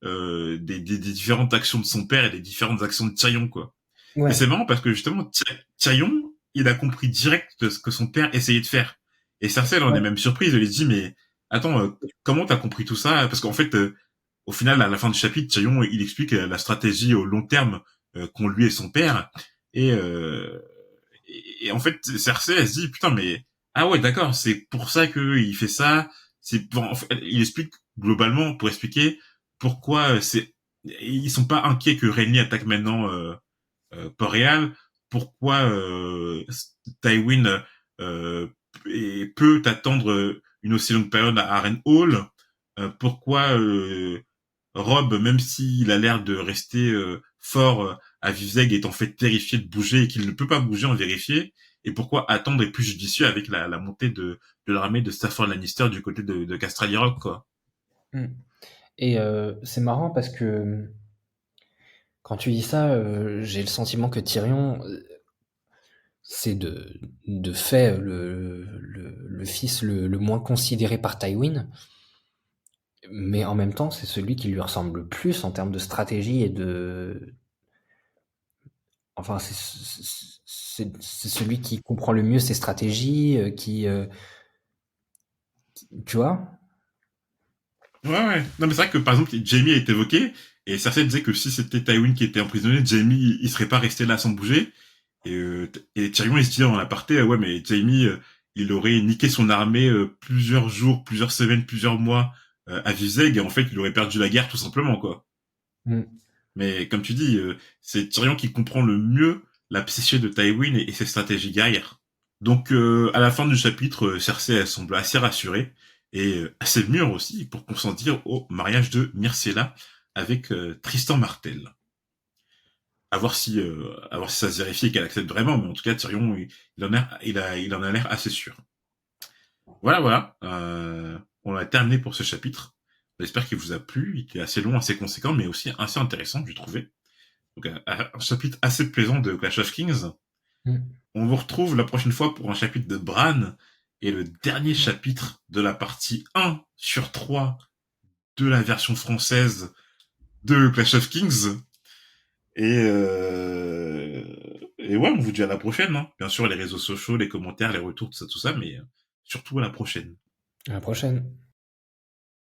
des différentes actions de son père et des différentes actions de Tyrion, quoi. Et Ouais, c'est marrant parce que justement, Tyrion, il a compris direct ce que son père essayait de faire. Et Cersei, elle en est ouais, même surprise, elle lui dit, mais attends, comment t'as compris tout ça? Parce qu'en fait, au final, à la fin du chapitre, Tyrion, il explique la stratégie au long terme qu'ont lui et son père. Et, euh, et en fait, Cersei, elle se dit, putain, mais, ah ouais, d'accord, c'est pour ça qu'il fait ça. En fait, il explique globalement, pour expliquer pourquoi ils sont pas inquiets que Renly attaque maintenant, Port-Réal, pourquoi Tywin euh, peut attendre une aussi longue période à Harrenhal, pourquoi Robb, même s'il a l'air de rester fort à Vizeg, est en fait terrifié de bouger et qu'il ne peut pas bouger en vérifier, et pourquoi attendre est plus judicieux avec la montée de l'armée de Stafford Lannister du côté de Casterly Rock, quoi. mm. Et c'est marrant parce que quand tu dis ça, j'ai le sentiment que Tyrion, c'est de fait le fils le moins considéré par Tywin, mais en même temps, c'est celui qui lui ressemble le plus en termes de stratégie et de. Enfin, c'est celui qui comprend le mieux ses stratégies, tu vois? Ouais, ouais. Non, mais c'est vrai que par exemple, Jamie a été évoqué, et Cersei disait que si c'était Tywin qui était emprisonné, Jamie, il serait pas resté là sans bouger. Et Tyrion, il se dit en aparté, ouais, mais Jamie, il aurait niqué son armée plusieurs jours, plusieurs semaines, plusieurs mois à Vizeg, et en fait, il aurait perdu la guerre tout simplement, quoi. Mm. Mais comme tu dis, c'est Tyrion qui comprend le mieux la psyché de Tywin et ses stratégies guerrières. Donc, à la fin du chapitre, Cersei, elle semble assez rassurée et assez mûre aussi pour consentir au mariage de Myrcella avec Tristan Martel. À voir si ça se vérifie et qu'elle accepte vraiment, mais en tout cas, Tyrion, il en a l'air assez sûr. Voilà, voilà. On a terminé pour ce chapitre. J'espère qu'il vous a plu. Il était assez long, assez conséquent, mais aussi assez intéressant, je trouvais. Donc, un chapitre assez plaisant de Clash of Kings. Mm. On vous retrouve la prochaine fois pour un chapitre de Bran et le dernier chapitre de la partie 1 sur 3 de la version française de Clash of Kings. Et ouais, on vous dit à la prochaine. Hein. Bien sûr, les réseaux sociaux, les commentaires, les retours, tout ça, mais surtout à la prochaine. À la prochaine.